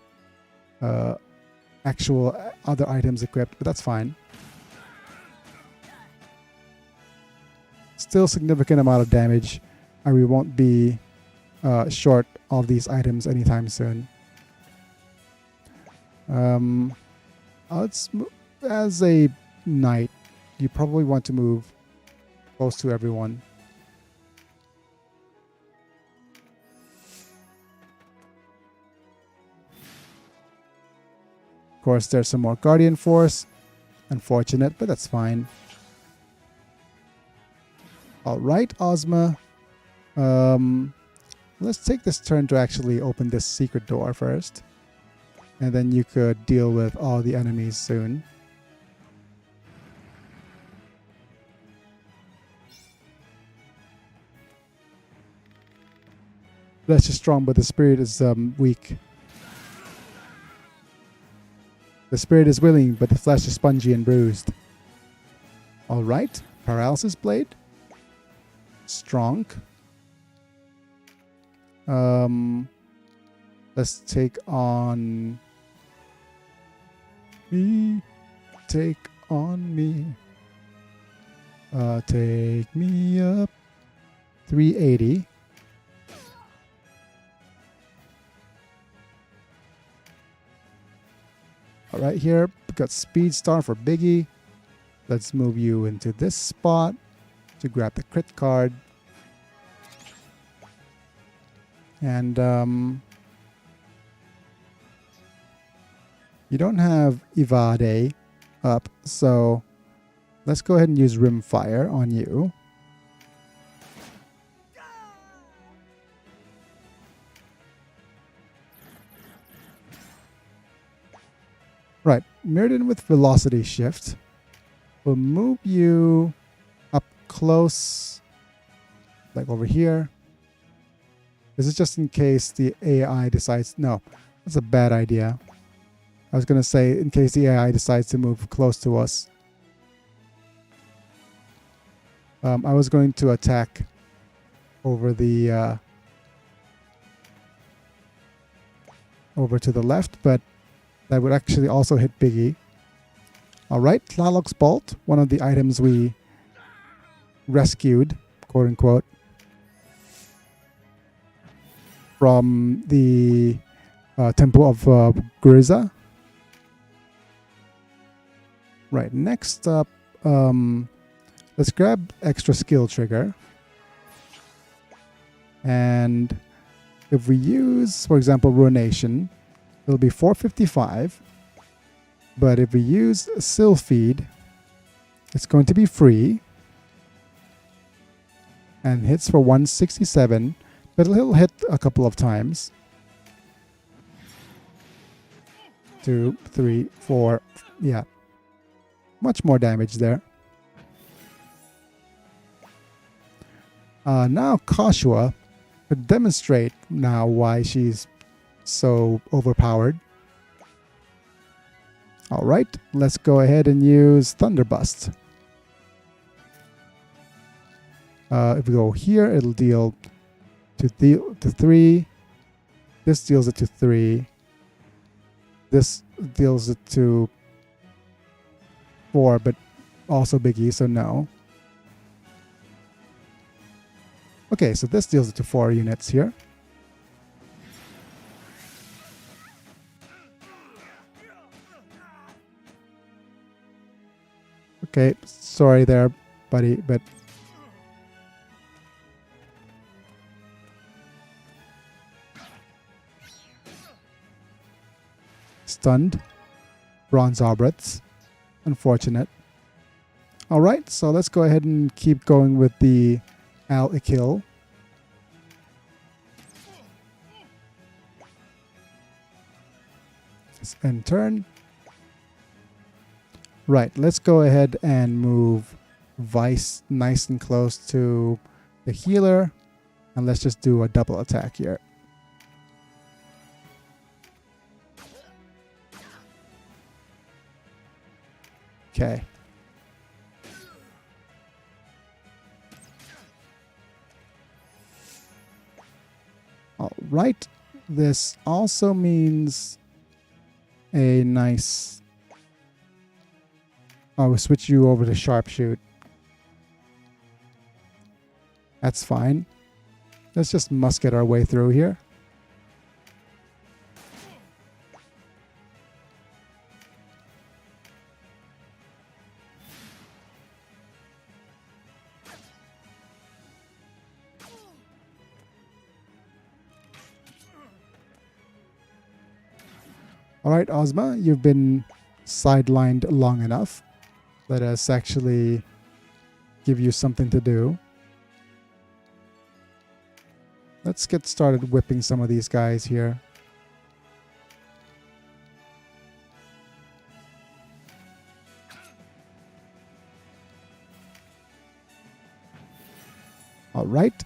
actual other items equipped, but that's fine. Still significant amount of damage, and we won't be short of these items anytime soon. As a knight, you probably want to move close to everyone. Of course, there's some more Guardian Force. Unfortunate, but that's fine. Alright, Ozma. Let's take this turn to actually open this secret door first. And then you could deal with all the enemies soon. Flesh is strong, but the spirit is weak. The spirit is willing, but the flesh is spongy and bruised. Alright, Paralysis Blade. Strong. Let's take on me. Take on me. Take me up. 380. Alright, here we got Speed Star for Biggy. Let's move you into this spot to grab the crit card. And you don't have Evade up, so let's go ahead and use Rimfire on you. Right, Mirrodin with Velocity Shift. We'll move you up close, like over here. This is just in case the AI decides... No, that's a bad idea. I was going to say in case the AI decides to move close to us. I was going to attack over the... over to the left, but that would actually also hit Biggy. Alright, Tlaloc's Bolt, one of the items we rescued, quote unquote, from the Temple of Gryza. Right, next up, let's grab extra skill trigger. And if we use, for example, Ruination, it'll be 455. But if we use Sylpheed, it's going to be free. And hits for 167. But it'll hit a couple of times. 2, 3, 4. Yeah. Much more damage there. Now Kashua could demonstrate now why she's so overpowered. Alright, let's go ahead and use Thunderburst. If we go here, it'll deal to 3. This deals it to 3. This deals it to 4, but also Biggy, so no. Okay, so this deals it to 4 units here. Okay, sorry there, buddy, but... Stunned. Bronze Arbrets. Unfortunate. Alright, so let's go ahead and keep going with the Al-Ikil. End turn. Right, let's go ahead and move Vice nice and close to the healer. And let's just do a double attack here. Okay. All right. This also means a nice... Oh, we'll switch you over to sharpshoot. That's fine. Let's just musket our way through here. Alright, Ozma, you've been sidelined long enough. Let us actually give you something to do. Let's get started whipping some of these guys here. Alright.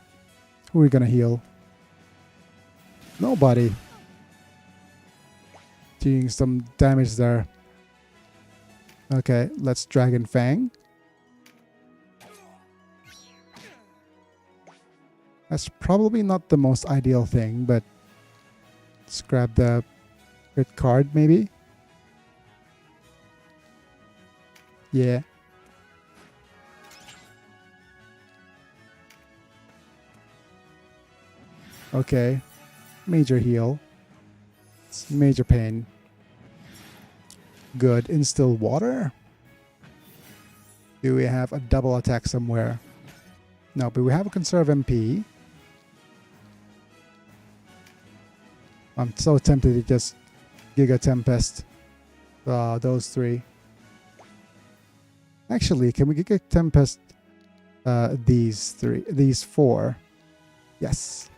Who are we gonna heal? Nobody. Doing some damage there. Okay, let's Dragon Fang. That's probably not the most ideal thing, but let's grab the crit card maybe. Yeah. Okay. Major heal. It's major pain. Good. Instill water. Do we have a double attack somewhere? No, but we have a conserve MP. I'm so tempted to just Giga Tempest those three. Actually, can we Giga Tempest these four? Yes.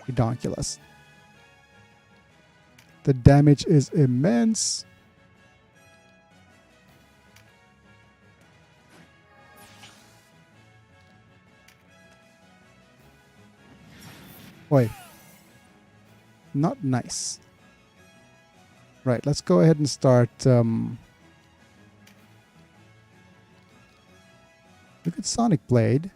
Redonkulous. The damage is immense. Oi. Not nice. Right, let's go ahead and start. Look at Sonic Blade.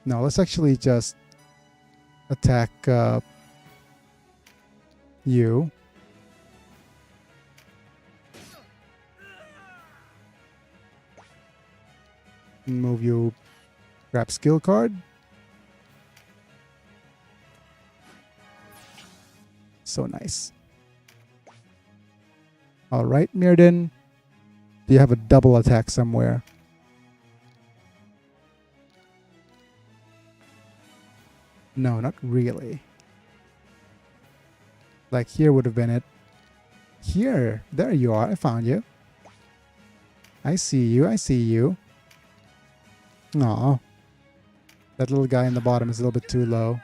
No, let's actually just attack you. Move you. Grab skill card. So nice. Alright, Mirrodin. Do you have a double attack somewhere? No, not really. Like here would have been it. Here. There you are. I found you. I see you. I see you. Aw. That little guy in the bottom is a little bit too low.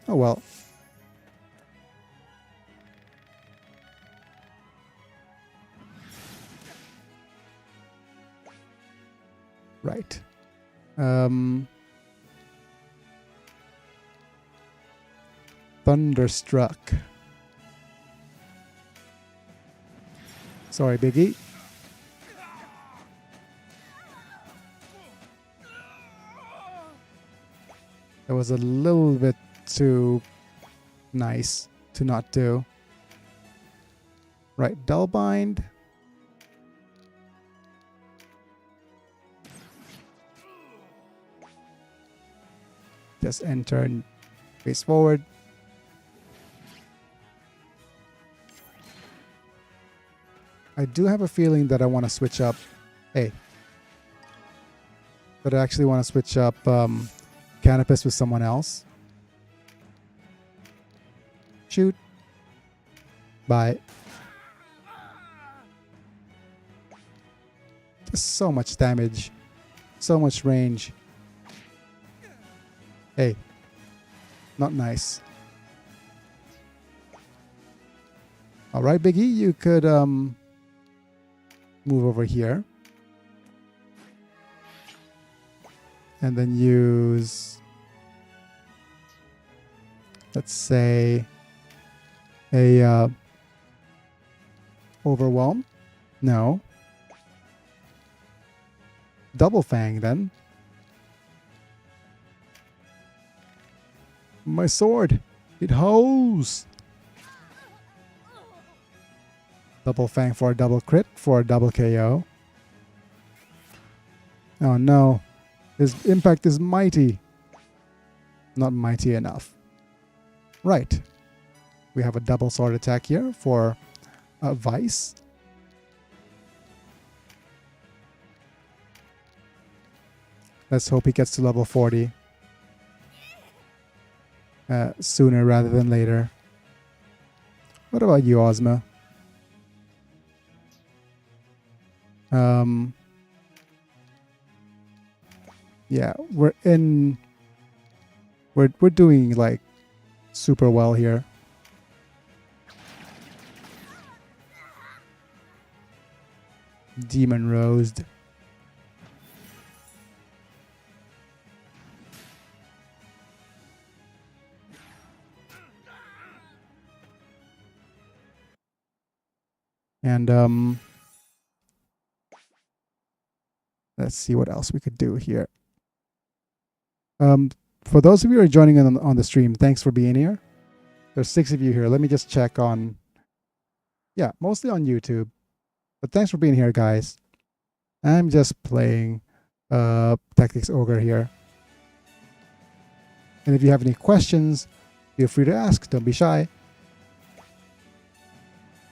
Oh well. Right. Thunderstruck. Sorry, Biggy. That was a little bit too nice to not do. Right, Dullbind. Just enter and face forward. I do have a feeling that I want to switch up. Hey. But I actually want to switch up Canopus with someone else. Shoot. Bye. Just so much damage. So much range. Hey. Not nice. Alright, Biggy, you could move over here. And then use, let's say, a Overwhelm. No. Double Fang then. My sword. It holds. Double Fang for a double crit for a double KO. Oh no. His impact is mighty. Not mighty enough. Right. We have a double sword attack here for Vice. Let's hope he gets to level 40. Sooner rather than later. What about you, Ozma? Yeah, we're doing like super well here. Demon Roast. And let's see what else we could do here. For those of you who are joining in on the stream, thanks for being here. There's 6 of you here. Let me just check on, yeah, mostly on YouTube. But thanks for being here, guys. I'm just playing Tactics Ogre here. And if you have any questions, feel free to ask. Don't be shy.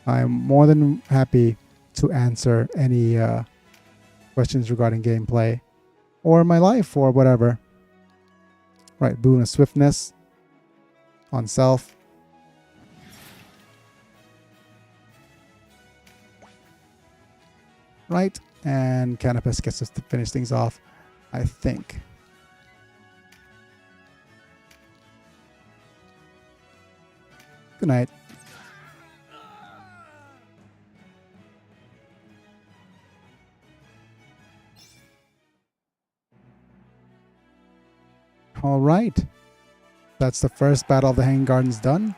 I'm more than happy to answer any questions regarding gameplay or my life or whatever. Right, boon of swiftness on self. Right, and Canopus gets us to finish things off, I think. Good night. All right. That's the first battle of the Hanging Gardens done.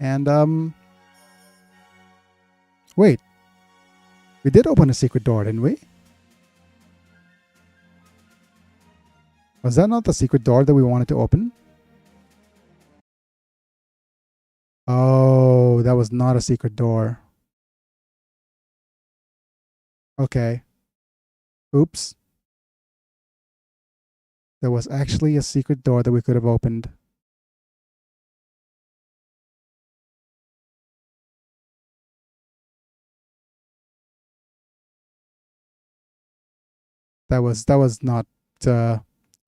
And, wait. We did open a secret door, didn't we? Was that not the secret door that we wanted to open? Oh, that was not a secret door. Okay. Oops. There was actually a secret door that we could have opened. That was not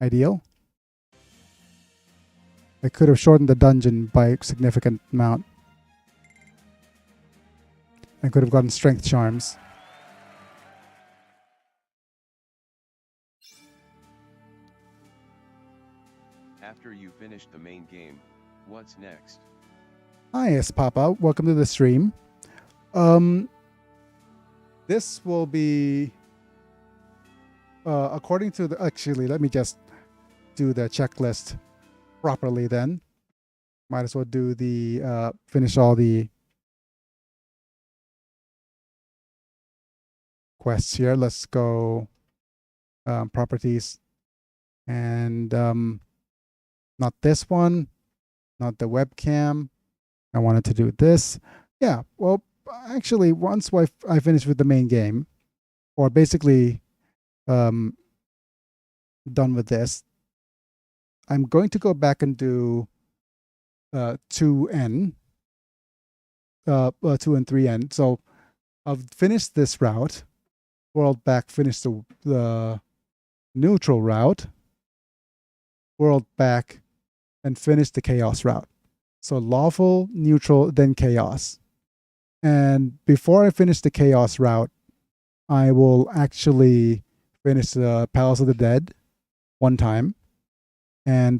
ideal. I could have shortened the dungeon by a significant amount. I could have gotten strength charms. After you finish the main game, what's next? Hi, yes, Papa. Welcome to the stream. This will be according to the. Actually, let me just do the checklist properly. Then, might as well do the finish all the quests here. Let's go properties and not this one, not the webcam. I wanted to do this. Yeah, well, actually, once I finish with the main game, or basically done with this, I'm going to go back and do 2N, 2 and 3N. So I've finished this route, world back, finished the neutral route, world back, and finish the chaos route. So lawful, neutral, then chaos. And before I finish the chaos route, I will actually finish the Palace of the Dead one time. And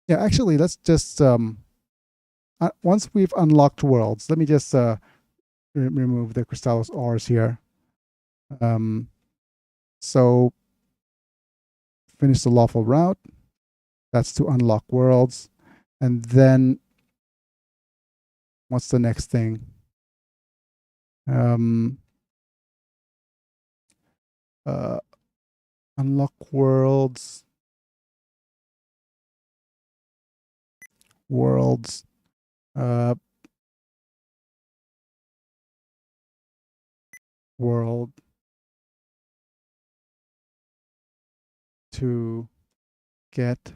yeah, actually, let's just once we've unlocked worlds, let me just remove the Krystallos ores here. So finish the lawful route. That's to unlock worlds. And then what's the next thing? Unlock worlds. worlds. World to get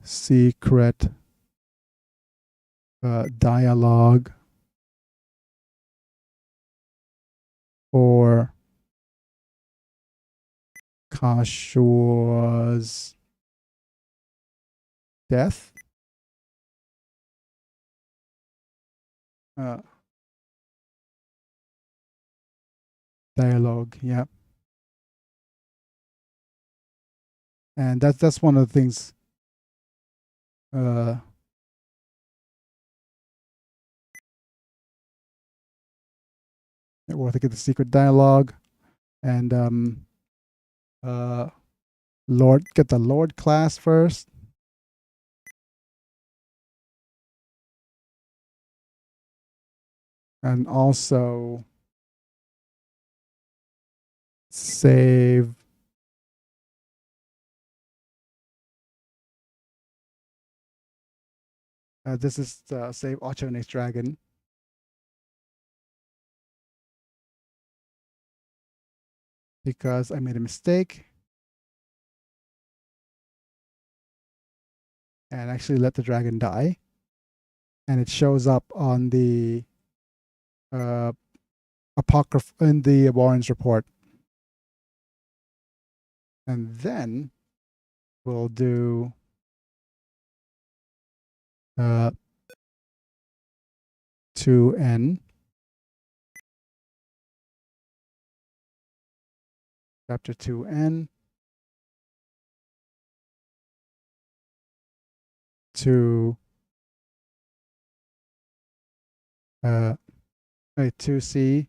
secret dialogue for Kashua's death. Dialogue, yeah. And that's one of the things we'll get the secret dialogue and get the Lord class first. And also save this is save Squareenix Dragon. Because I made a mistake. And actually let the dragon die. And it shows up on the apocryph in the Warren's report. And then we'll do 2N. Chapter 2N. To 2C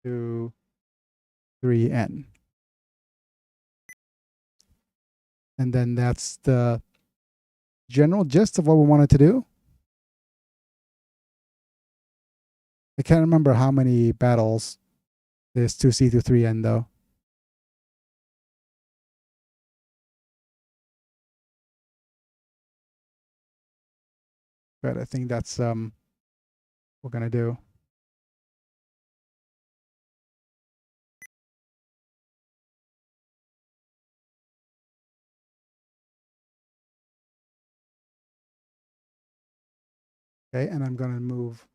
to 3N. And then that's the general gist of what we wanted to do. I can't remember how many battles is 2C to 3N though. But I think that's what we're gonna do. Okay, and I'm gonna move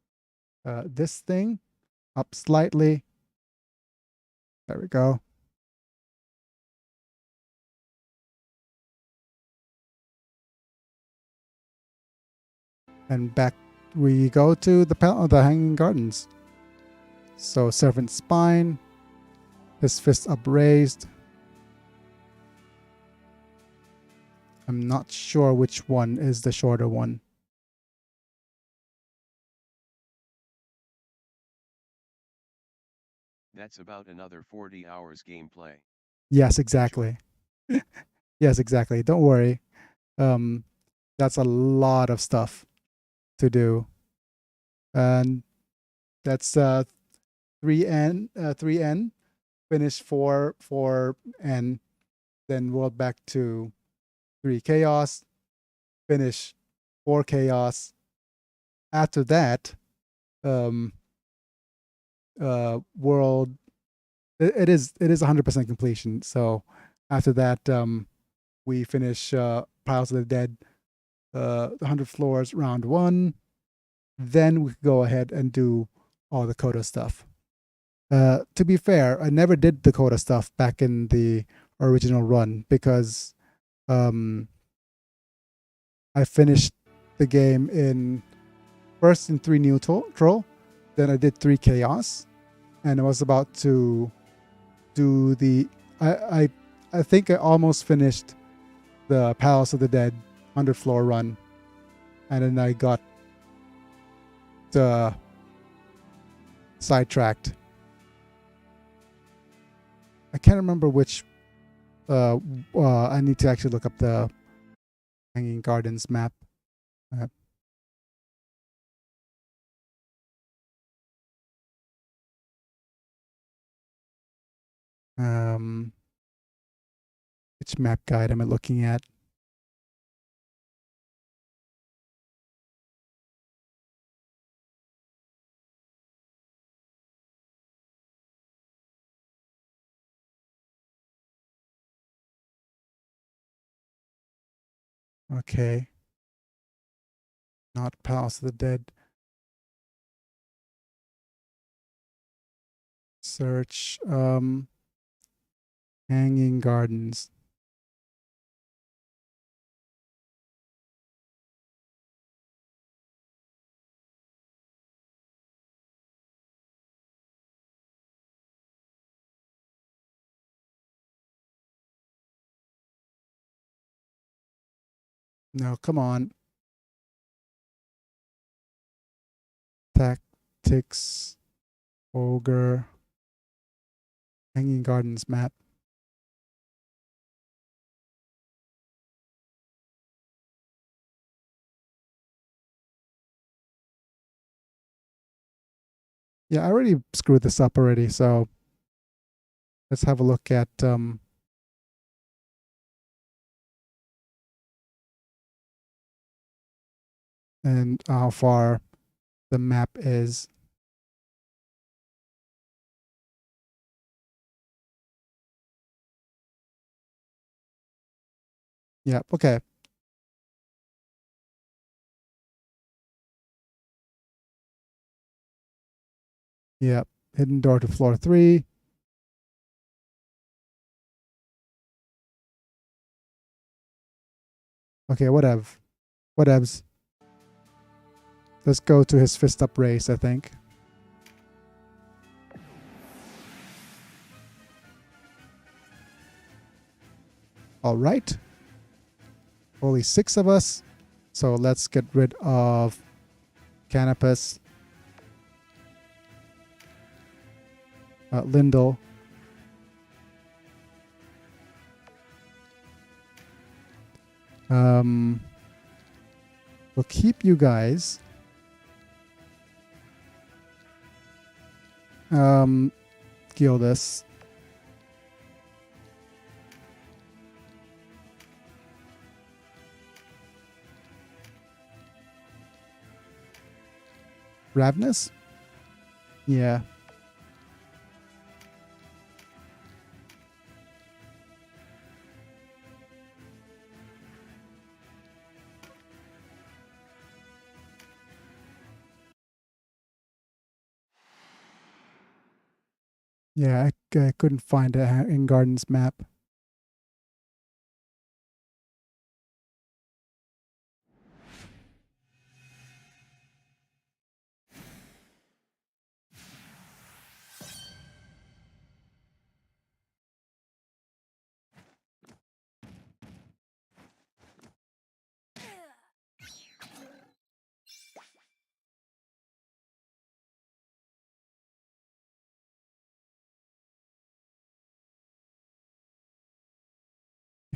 this thing up slightly. There we go. And back we go to the Hanging Gardens. So Servant's Spine, his fist upraised. I'm not sure which one is the shorter one. That's about another 40 hours gameplay. Yes, exactly. Yes, exactly. Don't worry. That's a lot of stuff to do. And that's 3N, finish 4N, then roll back to 3 chaos, finish 4 chaos. After that, world it is 100% completion. So after that, we finish Piles of the Dead, 100 floors, round 1. Then we go ahead and do all the Coda stuff. To be fair, I never did the Coda stuff back in the original run because I finished the game first in 3 neutral, then I did 3 chaos, and I was about to do I think I almost finished the Palace of the Dead 100 floor run, and then I got sidetracked. I can't remember which. I need to actually look up the Hanging Gardens map. Which map guide am I looking at? Okay. Not Palace of the Dead. Search Hanging Gardens. No, come on. Tactics, Ogre, Hanging Gardens map. Yeah, I already screwed this up already, so let's have a look at and how far the map is. Yeah, okay. Yeah, hidden door to floor 3. Okay, whatevs. Let's go to his fist up race, I think. All right. Only 6 of us. So let's get rid of Canopus. Lindell. We'll keep you guys. Gildas. Ravnus? Yeah. Yeah, I couldn't find a in Gardens map.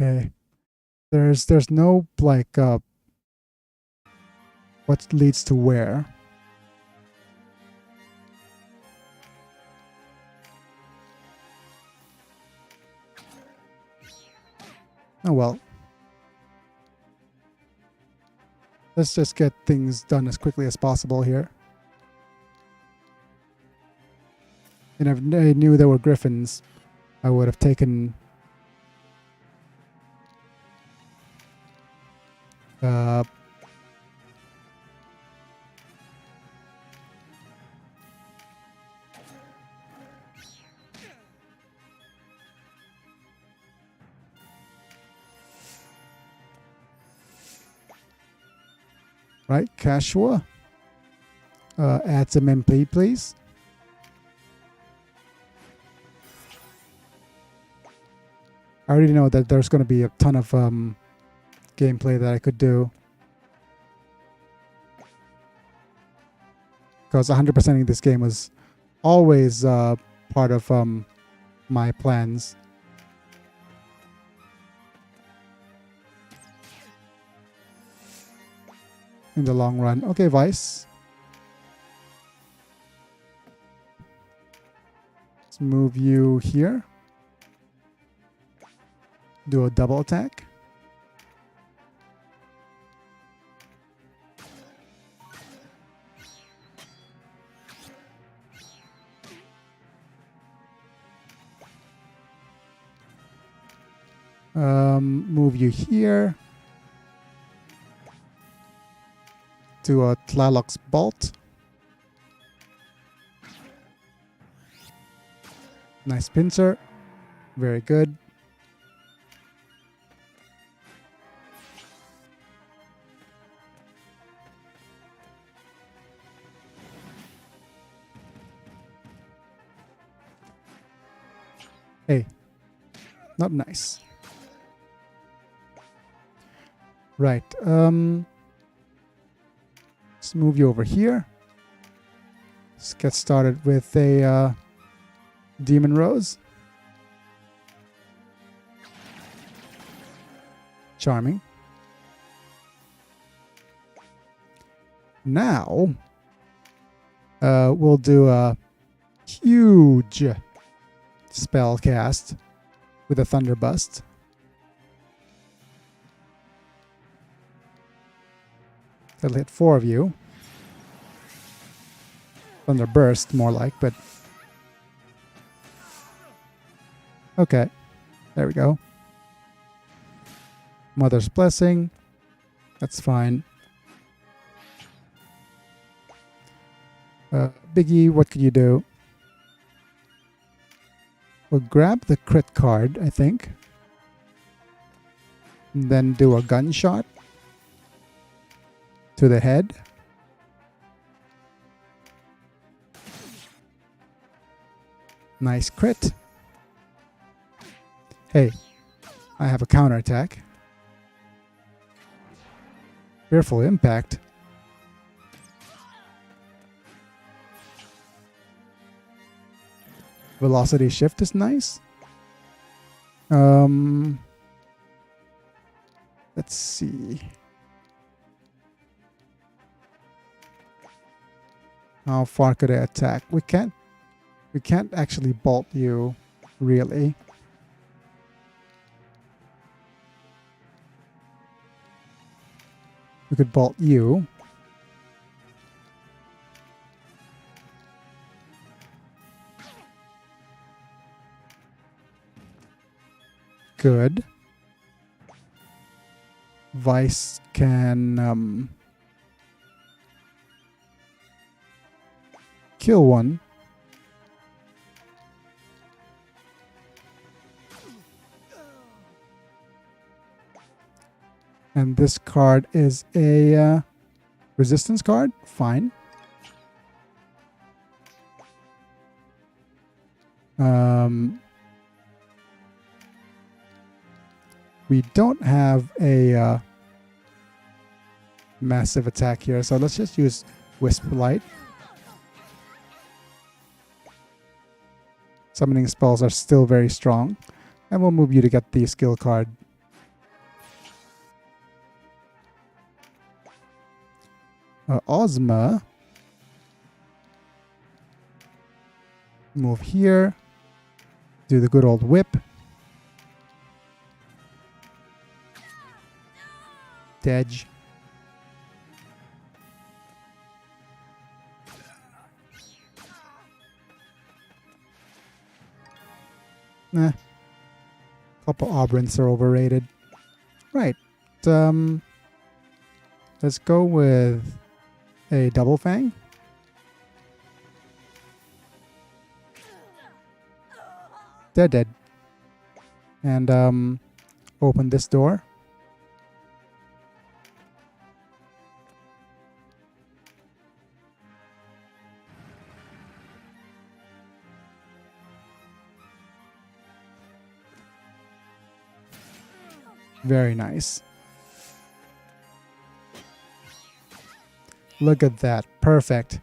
Okay. There's no like what leads to where. Oh well. Let's just get things done as quickly as possible here. And if I knew there were griffins, I would have taken right, Cashua. Add some MP, please. I already know that there's going to be a ton of gameplay that I could do. Because 100%ing this game was always part of my plans. In the long run. Okay, Vice. Let's move you here. do a double attack. Move you here. Do a Tlaloc Bolt. Nice pincer. Very good. Hey, not nice. Right. Let's move you over here. Let's get started with a Demon Rose. Charming. Now, we'll do a huge spell cast with a Thunder Bust. That'll hit 4 of you. Thunder Burst, more like, but... Okay. There we go. Mother's Blessing. That's fine. Biggy, what could you do? We'll grab the crit card, I think. And then do a gunshot to the head. Nice crit. Hey, I have a counterattack. Fearful Impact. Velocity Shift is nice. Let's see. How far could I attack? We can't actually bolt you, really. We could bolt you. Good. Vice can kill one. And this card is a resistance card. Fine. We don't have a massive attack here, so let's just use Wisp Light. Summoning spells are still very strong. And we'll move you to get the skill card. Ozma. Move here. Do the good old whip. Dedge. Nah. Couple Obrins are overrated. Right. Let's go with a Double Fang. They're dead. And open this door. Very nice. Look at that. Perfect.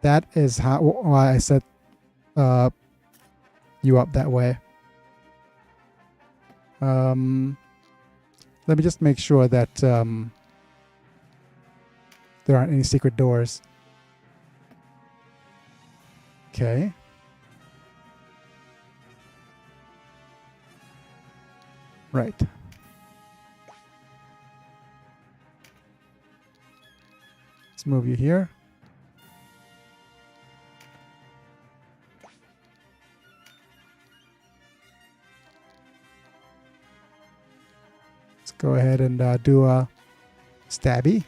That is why I set you up that way. Let me just make sure that there aren't any secret doors. Okay. Right. Let's move you here. Let's go ahead and do a stabby.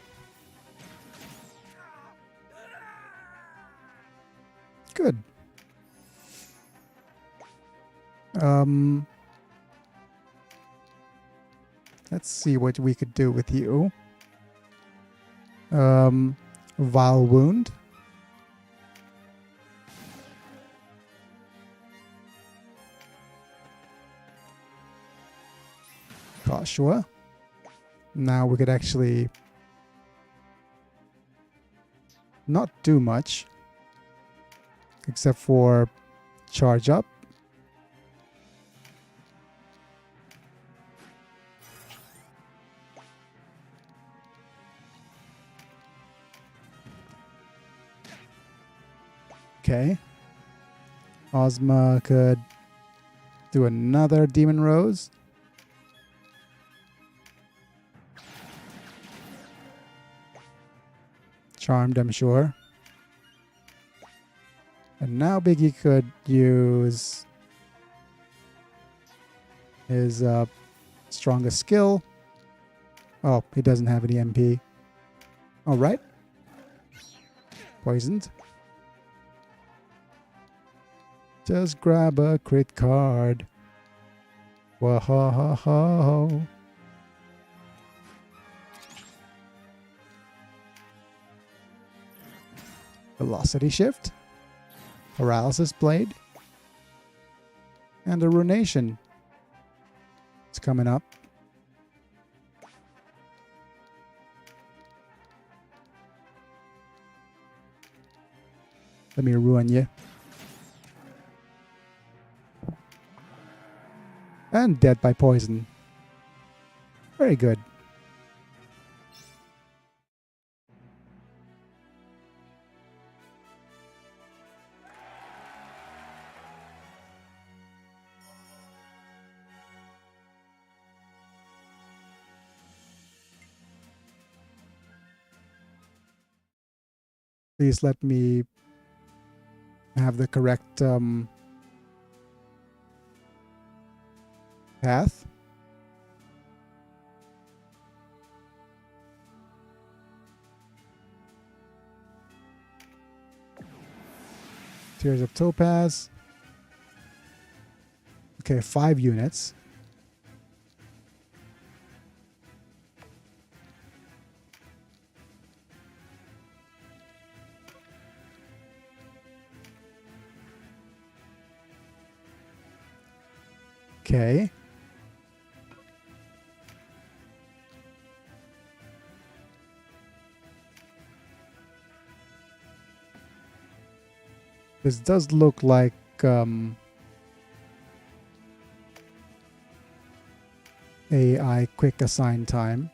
Good. Let's see what we could do with you. Vile wound. Sure. Now we could actually not do much except for charge up. Okay. Ozma could do another Demon Rose. Charmed, I'm sure. And now Biggy could use his strongest skill. Oh, he doesn't have any MP. All right. Poisoned. Just grab a crit card. Whoa-ho-ho-ho. Velocity shift. Paralysis blade. And a runation. It's coming up. Let me ruin you. And dead by poison. Very good. Please let me have the correct path. Tears of Topaz. Okay, 5 units. Okay. This does look like AI quick assign time.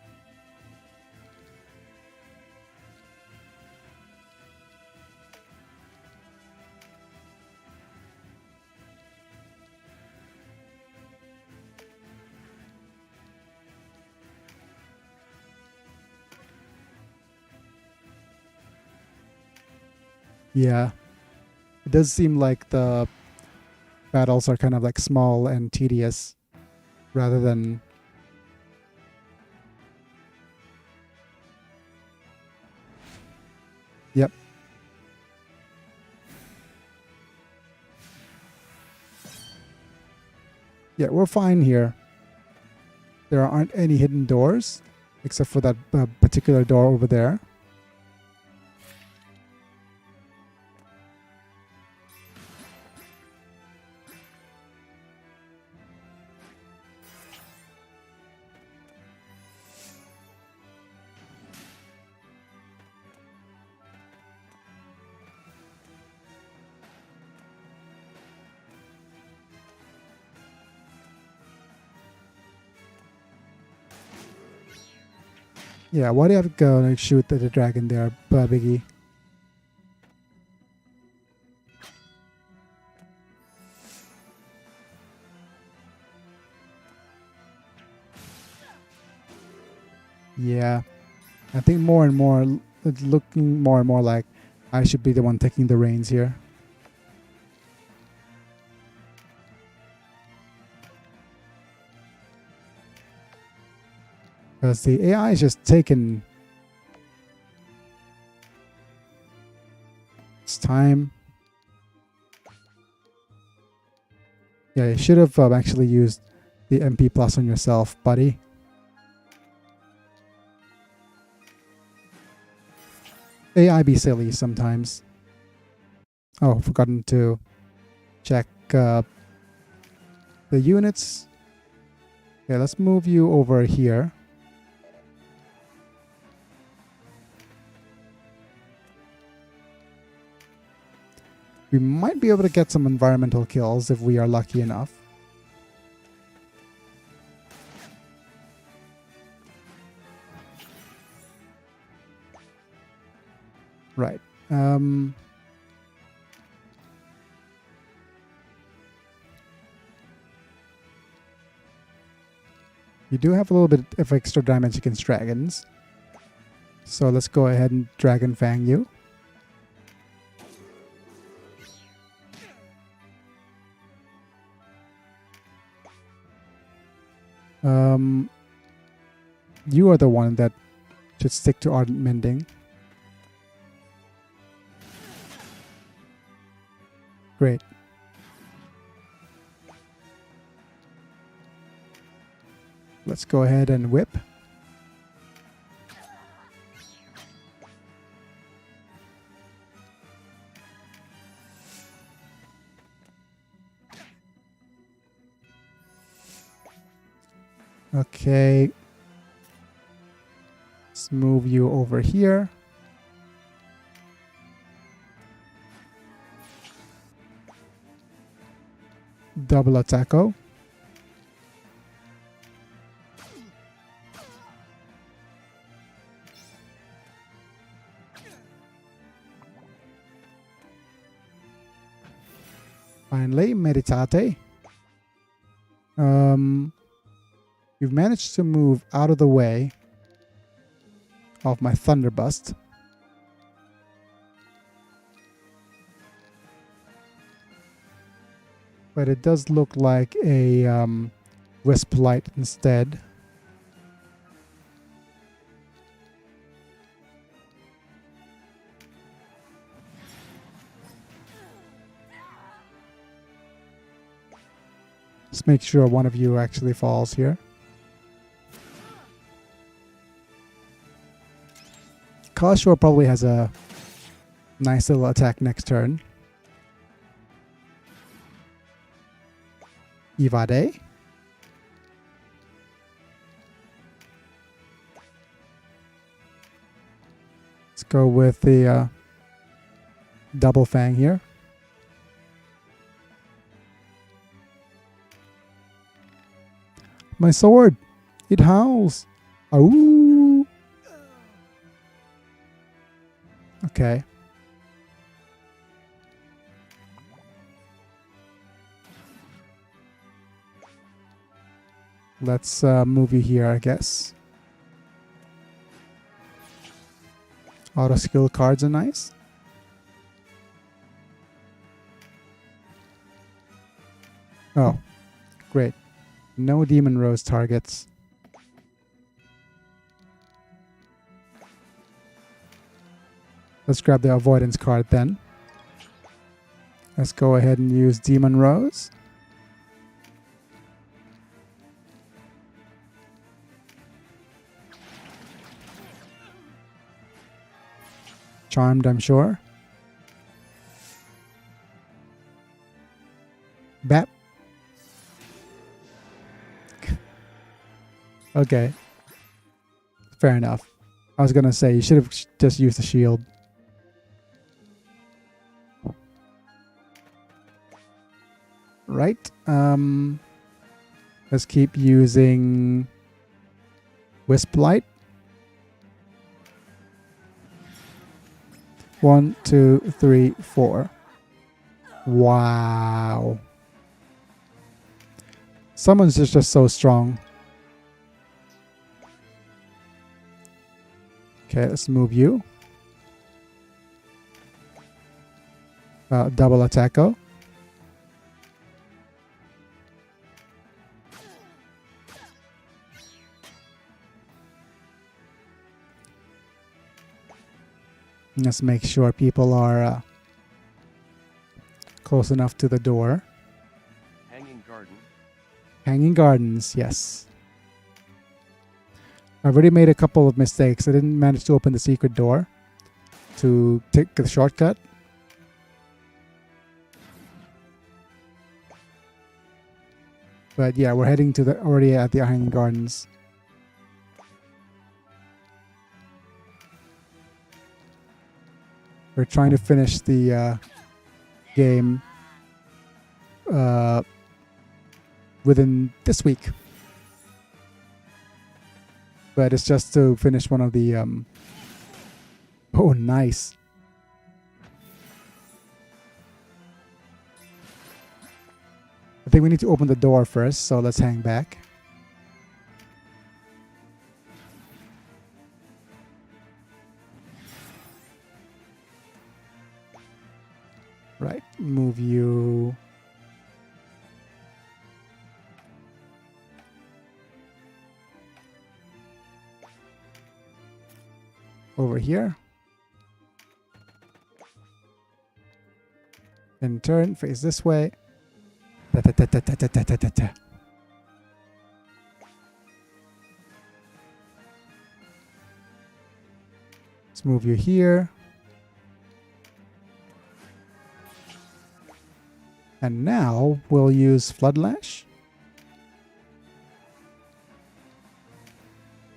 Yeah. It does seem like the battles are kind of like small and tedious rather than Yep. Yeah, we're fine here. There aren't any hidden doors except for that particular door over there. Yeah, why do you have to go and shoot at the dragon there, Biggy? Yeah. I think more and more, it's looking more and more like I should be the one taking the reins here. Because the AI is just taking its time. Yeah, you should have actually used the MP plus on yourself, buddy. AI be silly sometimes. Oh, forgotten to check the units. Okay, let's move you over here. We might be able to get some environmental kills if we are lucky enough. Right. You do have a little bit of extra damage against dragons. So let's go ahead and Dragon Fang you. You are the one that should stick to Ardent Mending. Great. Let's go ahead and whip. Okay. Let's move you over here. Double attacko. Finally, meditate. You've managed to move out of the way of my Thunderbust. But it does look like a Wisp Light instead. Let's make sure one of you actually falls here. Krystallos probably has a nice little attack next turn. Evade. Let's go with the double fang here. My sword! It howls! Ooh! Okay. Let's move you here, I guess. Auto skill cards are nice. Oh, great. No Demon Rose targets. Let's grab the avoidance card then. Let's go ahead and use Demon Rose. Charmed, I'm sure. Bap. Okay. Fair enough. I was going to say, you should have just used the shield. Right. Let's keep using Wisp Light. 1, 2, 3, 4. Wow. Someone's just so strong. Okay, let's move you. Double attacko. Let's make sure people are close enough to the door. Hanging garden. Hanging gardens, yes. I've already made a couple of mistakes. I didn't manage to open the secret door to take the shortcut. But yeah, we're heading to the already at the Hanging Gardens. We're trying to finish the game within this week. But it's just to finish one of the... Oh, nice. I think we need to open the door first, so let's hang back. Right, move you. Over here. And turn, face this way. Ta ta ta ta ta ta ta ta ta. Let's move you here. And now we'll use Floodlash.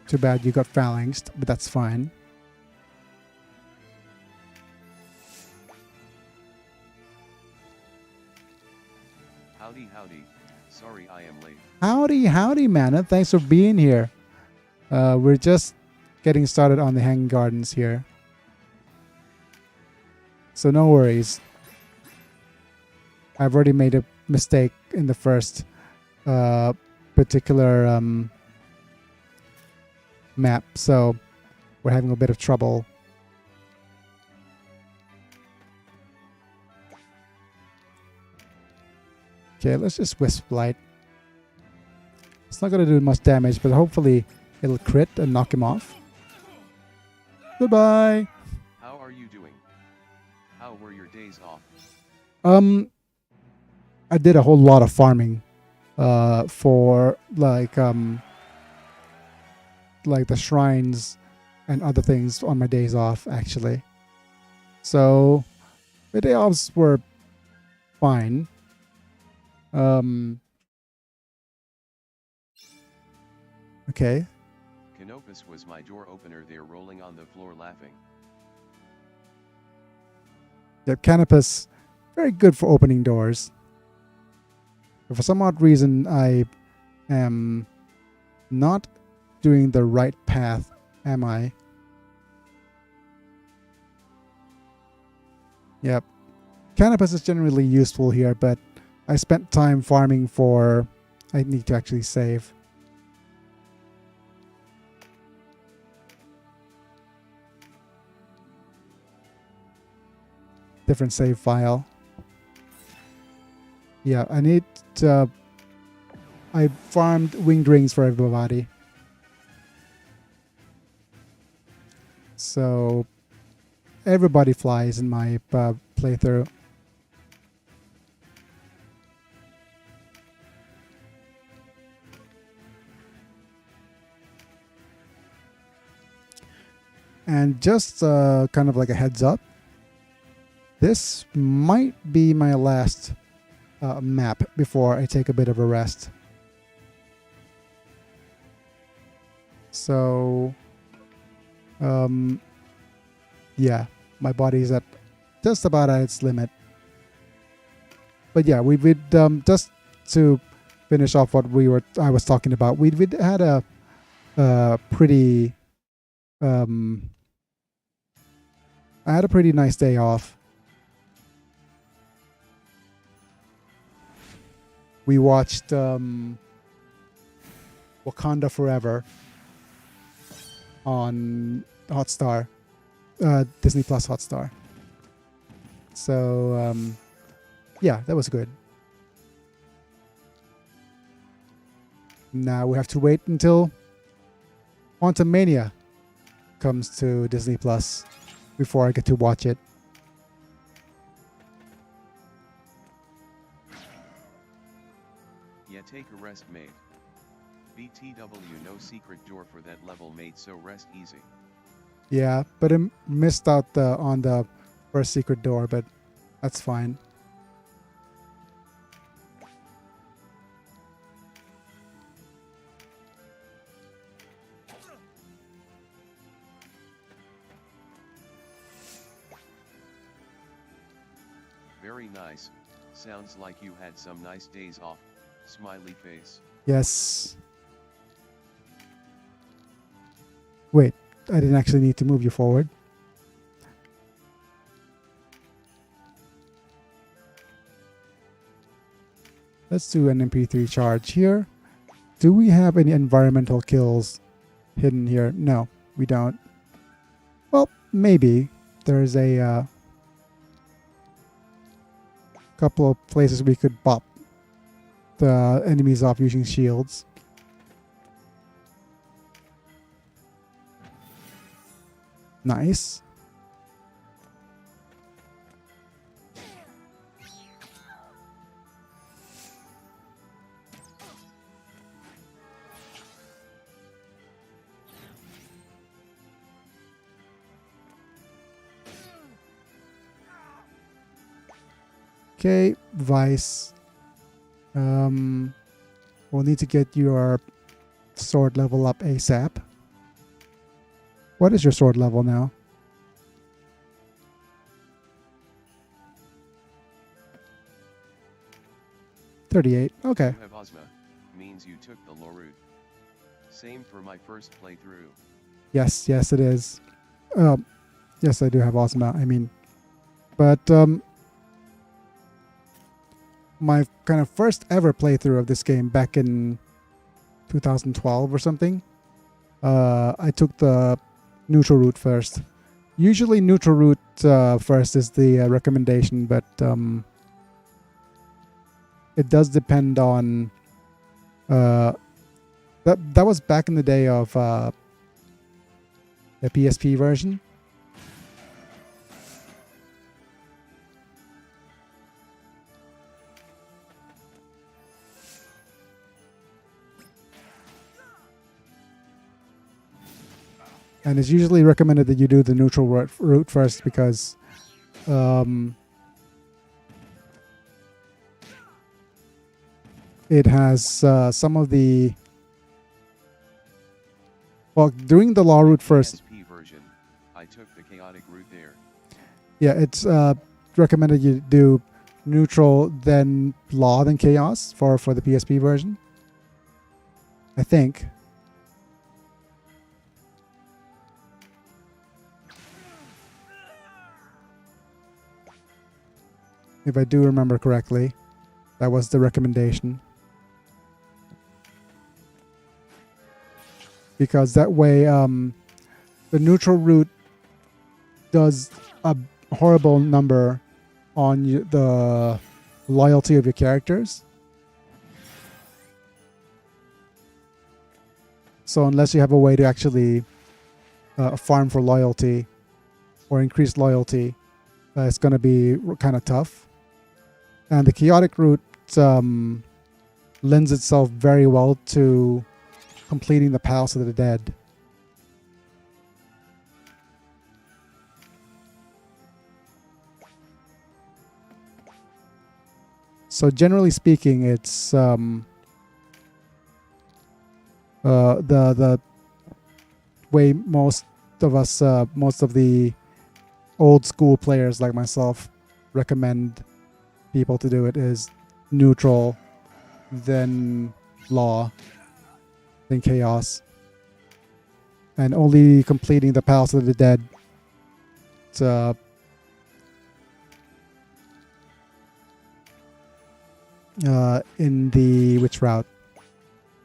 Too bad you got phalanxed, but that's fine. Howdy, howdy. Sorry I am late. Howdy, howdy, man. Thanks for being here. We're just getting started on the Hanging Gardens here. So no worries. I've already made a mistake in the first particular map, so we're having a bit of trouble. Okay, let's just Wisp Light. It's not going to do much damage, but hopefully it'll crit and knock him off. Goodbye! How are you doing? How were your days off? I did a whole lot of farming for like the shrines and other things on my days off, actually. So my day offs were fine. Okay. Canopus was my door opener. They're rolling on the floor laughing. Yep, Canopus, very good for opening doors. But for some odd reason, I am not doing the right path, am I? Yep. Canopus is generally useful here, but I spent time farming for... I need to actually save. Different save file. Yeah, I need to... I farmed winged rings for everybody. So everybody flies in my playthrough. And just kind of like a heads up, this might be my last map before I take a bit of a rest. So, yeah, my body's at just about at its limit. But yeah, we would just to finish off what I was talking about. We had a pretty I had a pretty nice day off. We watched Wakanda Forever on Hotstar, Disney Plus Hotstar. So yeah, that was good. Now we have to wait until Quantumania comes to Disney Plus before I get to watch it. Yeah, take a rest, mate. BTW, no secret door for that level, mate, so rest easy. Yeah, but I missed out on the first secret door, but that's fine. Very nice. Sounds like you had some nice days off. Smiley face. Yes. Wait, I didn't actually need to move you forward. Let's do an MP3 charge here. Do we have any environmental kills hidden here? No, we don't. Well, maybe. There's a couple of places we could pop the enemies off using shields. Nice. Okay, Vice. We'll need to get your sword level up ASAP. What is your sword level now? 38. Okay. You have Ozma, means you took the low route. Same for my first playthrough. Yes, yes, it is. Yes, I do have Ozma. I mean, but my kind of first ever playthrough of this game back in 2012 or something, I took the neutral route first. Usually neutral route first is the recommendation, but it does depend on that was back in the day of the PSP version. And it's usually recommended that you do the neutral route first because it has some of the... Well, doing the law route first... PSP version, I took the chaotic route there. Yeah, it's recommended you do neutral, then law, then chaos for the PSP version. I think. If I do remember correctly, that was the recommendation. Because that way, the neutral route does a horrible number on the loyalty of your characters. So unless you have a way to actually farm for loyalty or increase loyalty, it's going to be kind of tough. And the chaotic route lends itself very well to completing the Palace of the Dead. So generally speaking, it's the way most of us, most of the old school players like myself, recommend people to do it is neutral, then law, then chaos, and only completing the Palace of the Dead in the which route?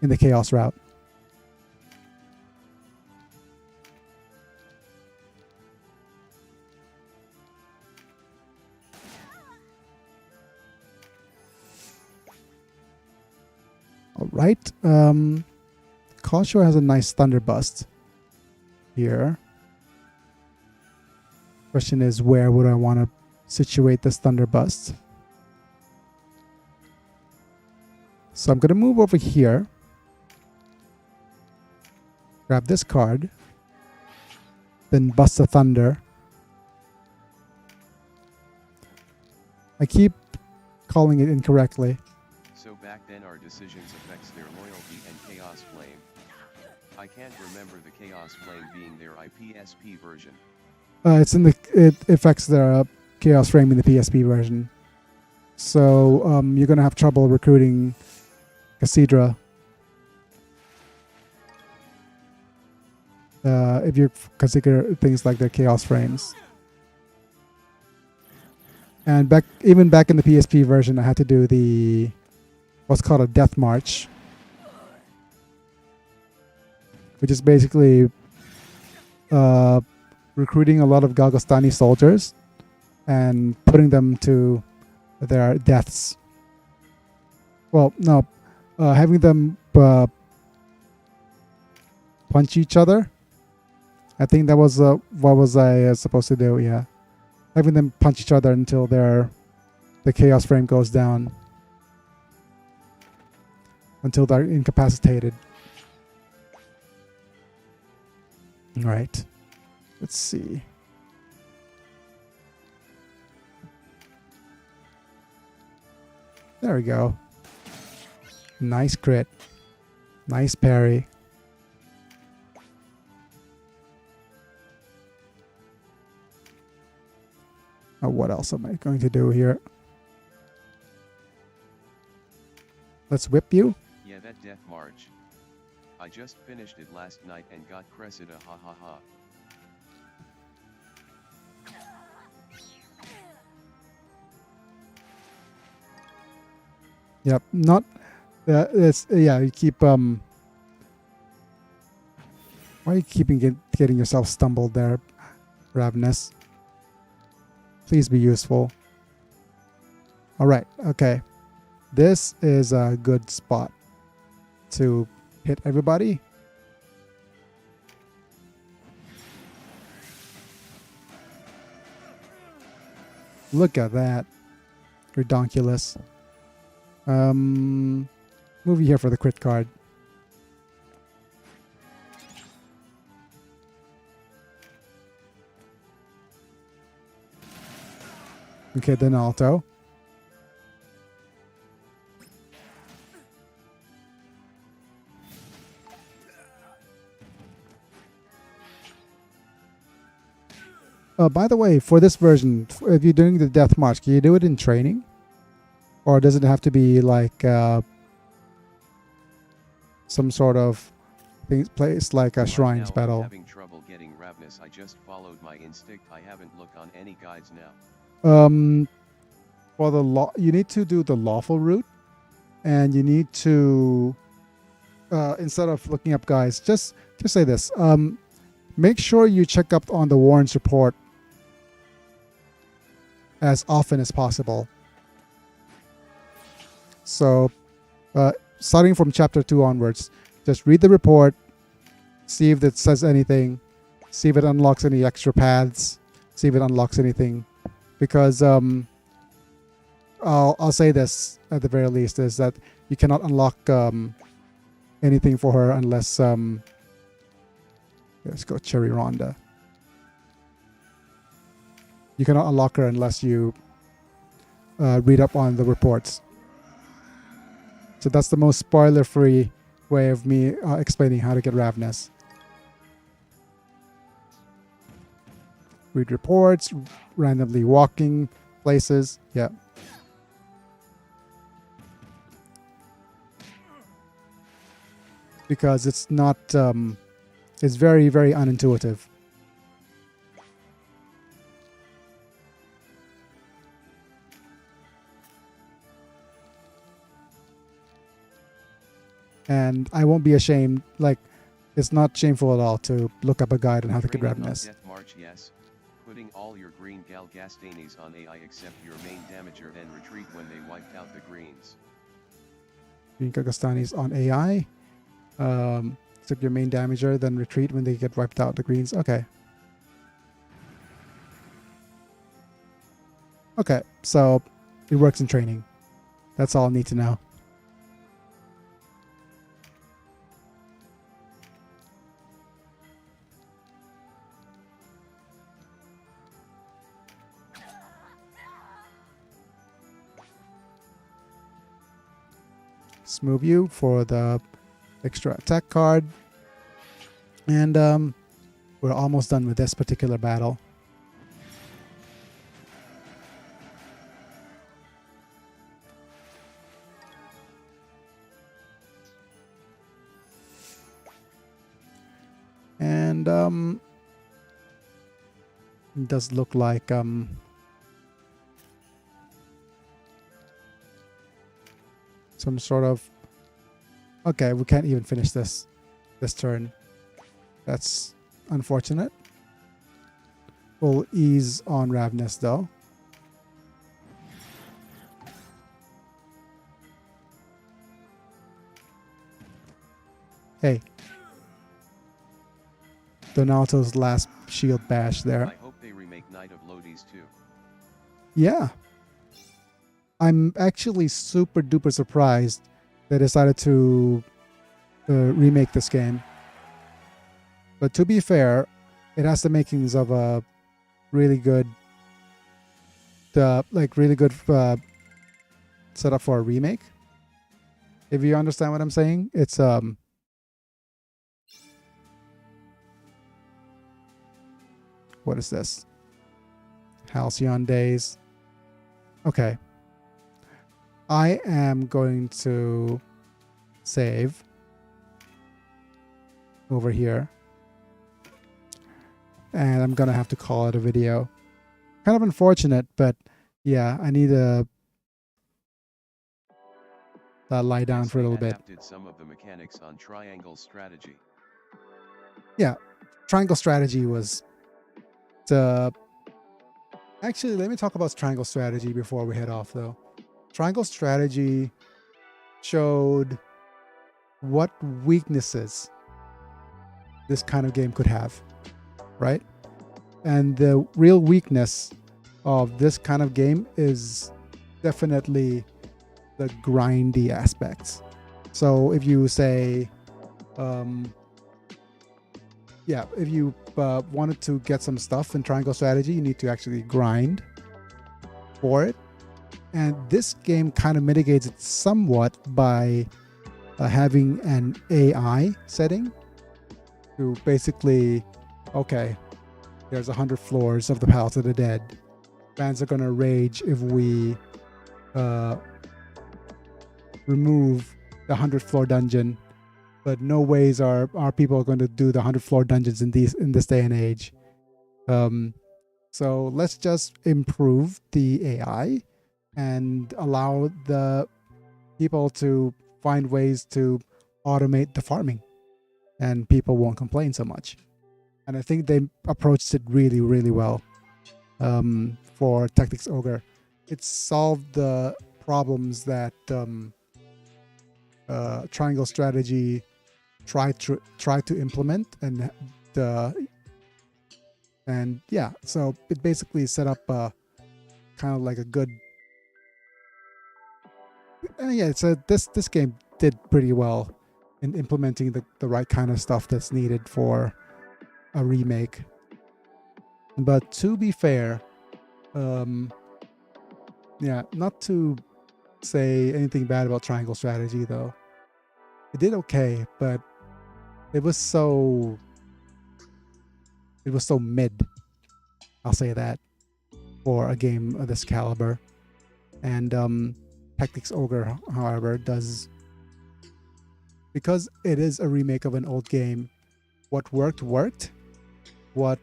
In the chaos route. right. Khonshu has a nice thunder bust here. Question is, where would I want to situate this thunder bust? So I'm going to move over here. Grab this card. Then bust the thunder. I keep calling it incorrectly. So back then our decisions affects their loyalty and Chaos Flame. I can't remember the Chaos Flame being their IPSP version. It affects the Chaos Frame in the PSP version. So you're gonna have trouble recruiting Cassidra if you consider things like the Chaos Frames. And even back in the PSP version, I had to do the what's called a Death March, which is basically recruiting a lot of Galgostani soldiers and putting them to their deaths. Well, no, having them punch each other. I think that was what was I supposed to do? Yeah, having them punch each other until the Chaos Frame goes down, until they're incapacitated. All right. Let's see. There we go. Nice crit. Nice parry. Oh, what else am I going to do here? Let's whip you. Yeah, that Death March. I just finished it last night and got Cressida, ha ha ha. Yep, not. It's yeah. You keep Why are you getting yourself stumbled there, Ravenous? Please be useful. All right. Okay. This is a good spot to hit everybody. Look at that. Redonkulous. Move you here for the crit card. Okay, then Alto. By the way, for this version, if you're doing the Death March, can you do it in training? Or does it have to be like some sort of place like a Shrines Now battle? I'm having trouble getting Ravenous. I just followed my instinct. I haven't looked on any guides now. For the you need to do the lawful route, and you need to instead of looking up guides, just say this. Make sure you check up on the Warren's report as often as possible. So, starting from chapter 2 onwards, just read the report, see if it says anything, see if it unlocks any extra paths, see if it unlocks anything. Because I'll say this at the very least, is that you cannot unlock anything for her unless let's go Cherry Rhonda. You cannot unlock her unless you read up on the reports. So that's the most spoiler-free way of me explaining how to get Ravenous. Read reports, randomly walking places. Yeah. Because it's not, it's very, very unintuitive. And I won't be ashamed, like, it's not shameful at all to look up a guide on how to get Training on Ravenous. Death March, yes. Putting all your green Galgastanes on AI except your main damager, then retreat when they wiped out the greens. Green Kagastanis on AI. Took your main damager, then retreat when they get wiped out. The greens. Okay. Okay, so it works in training. That's all I need to know. Smooth you for the extra attack card. And we're almost done with this particular battle. And it does look like some sort of... Okay, we can't even finish this turn. That's unfortunate. We'll ease on Ravenous though. Hey. Donato's last shield bash there. I hope they remake Knight of Lodi's too. Yeah. I'm actually super duper surprised they decided to remake this game. But to be fair, it has the makings of a really good, setup for a remake. If you understand what I'm saying, it's what is this? Halcyon Days. Okay. I am going to save over here. And I'm going to have to call it a video. Kind of unfortunate, but yeah, I need to lie down for a little bit. Adapted some of the mechanics on triangle strategy. Yeah, triangle strategy was the... Actually, let me talk about triangle strategy before we head off, though. Triangle strategy showed what weaknesses this kind of game could have, right? And the real weakness of this kind of game is definitely the grindy aspects. So if you say, if you wanted to get some stuff in triangle strategy, you need to actually grind for it. And this game kind of mitigates it somewhat by having an AI setting to basically, okay, there's 100 floors of the Palace of the Dead. Fans are going to rage if we remove the 100 floor dungeon, but no ways are people going to do the 100 floor dungeons in this day and age. So let's just improve the AI and allow the people to find ways to automate the farming, and people won't complain so much. And I think they approached it really, really well for Tactics Ogre. It solved the problems that triangle strategy tried to implement, and yeah, so it basically set up kind of like a good... this game did pretty well in implementing the right kind of stuff that's needed for a remake. But to be fair, not to say anything bad about triangle strategy though, it did okay, but it was so mid, I'll say that, for a game of this caliber. And Tactics Ogre, however, does, because it is a remake of an old game, what worked. What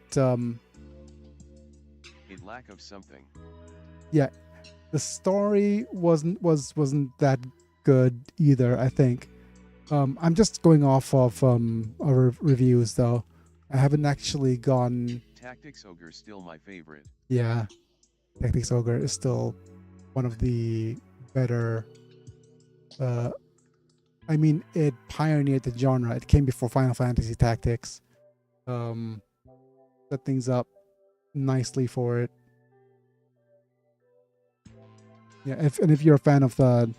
It lack of something. Yeah, the story wasn't that good either, I think. I'm just going off of our reviews though. I haven't actually gone... Tactics Ogre still my favorite. Yeah, Tactics Ogre is still one of the better I mean, it pioneered the genre. It came before Final Fantasy Tactics. Set things up nicely for it. Yeah, if you're a fan of the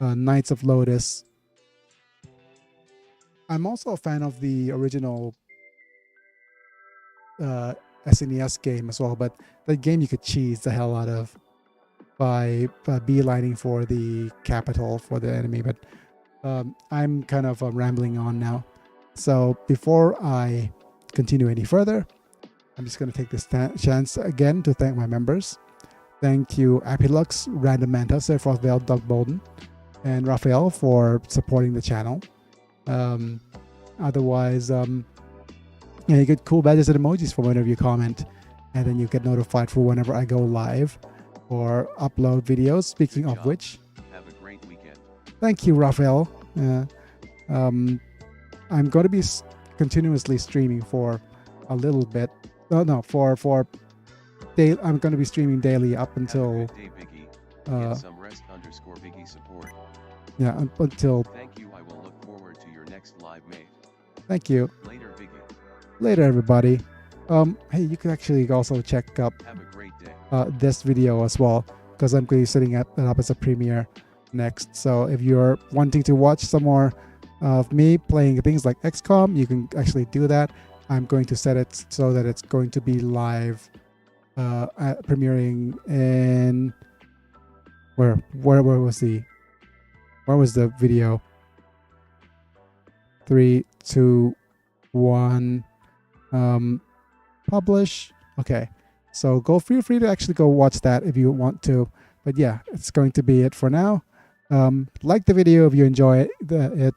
Knights of Lotus, I'm also a fan of the original SNES game as well. But that game you could cheese the hell out of by beelining for the capital for the enemy. But I'm kind of rambling on now. So before I continue any further, I'm just going to take this chance again to thank my members. Thank you, Apilux, Random Manta, Sephiroth Vale, Doug Bolden, and Raphael for supporting the channel. Otherwise, yeah, you get cool badges and emojis for whenever you comment, and then you get notified for whenever I go live or upload videos. Speaking of which, have a great weekend. Thank you, Raphael. I'm going to be continuously streaming for a little bit. For day. I'm going to be streaming daily up until. Have a good day, Biggy. Get some rest _Biggy support. Yeah, until. Thank you. I will look forward to your next live, mate. Thank you. Later, Biggy. Later, everybody. Hey, you can actually also check up Have a great day. this video as well, because I'm going to be setting it up as a premiere next. So if you're wanting to watch some more of me playing things like XCOM, you can actually do that. I'm going to set it so that it's going to be live, premiering in where was the video? 3, 2, 1. Publish. Okay, so feel free to actually go watch that if you want to. But yeah, it's going to be it for now. Like the video if you enjoy it.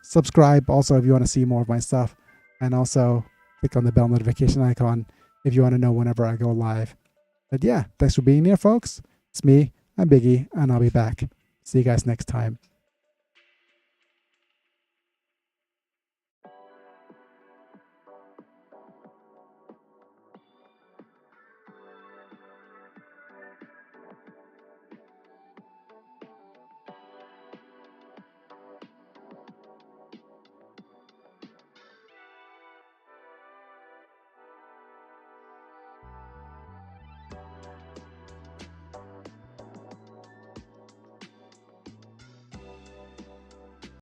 Subscribe also if you want to see more of my stuff, and also click on the bell notification icon if you want to know whenever I go live. But yeah, thanks for being here, folks. It's me, I'm Biggy, and I'll be back. See you guys next time.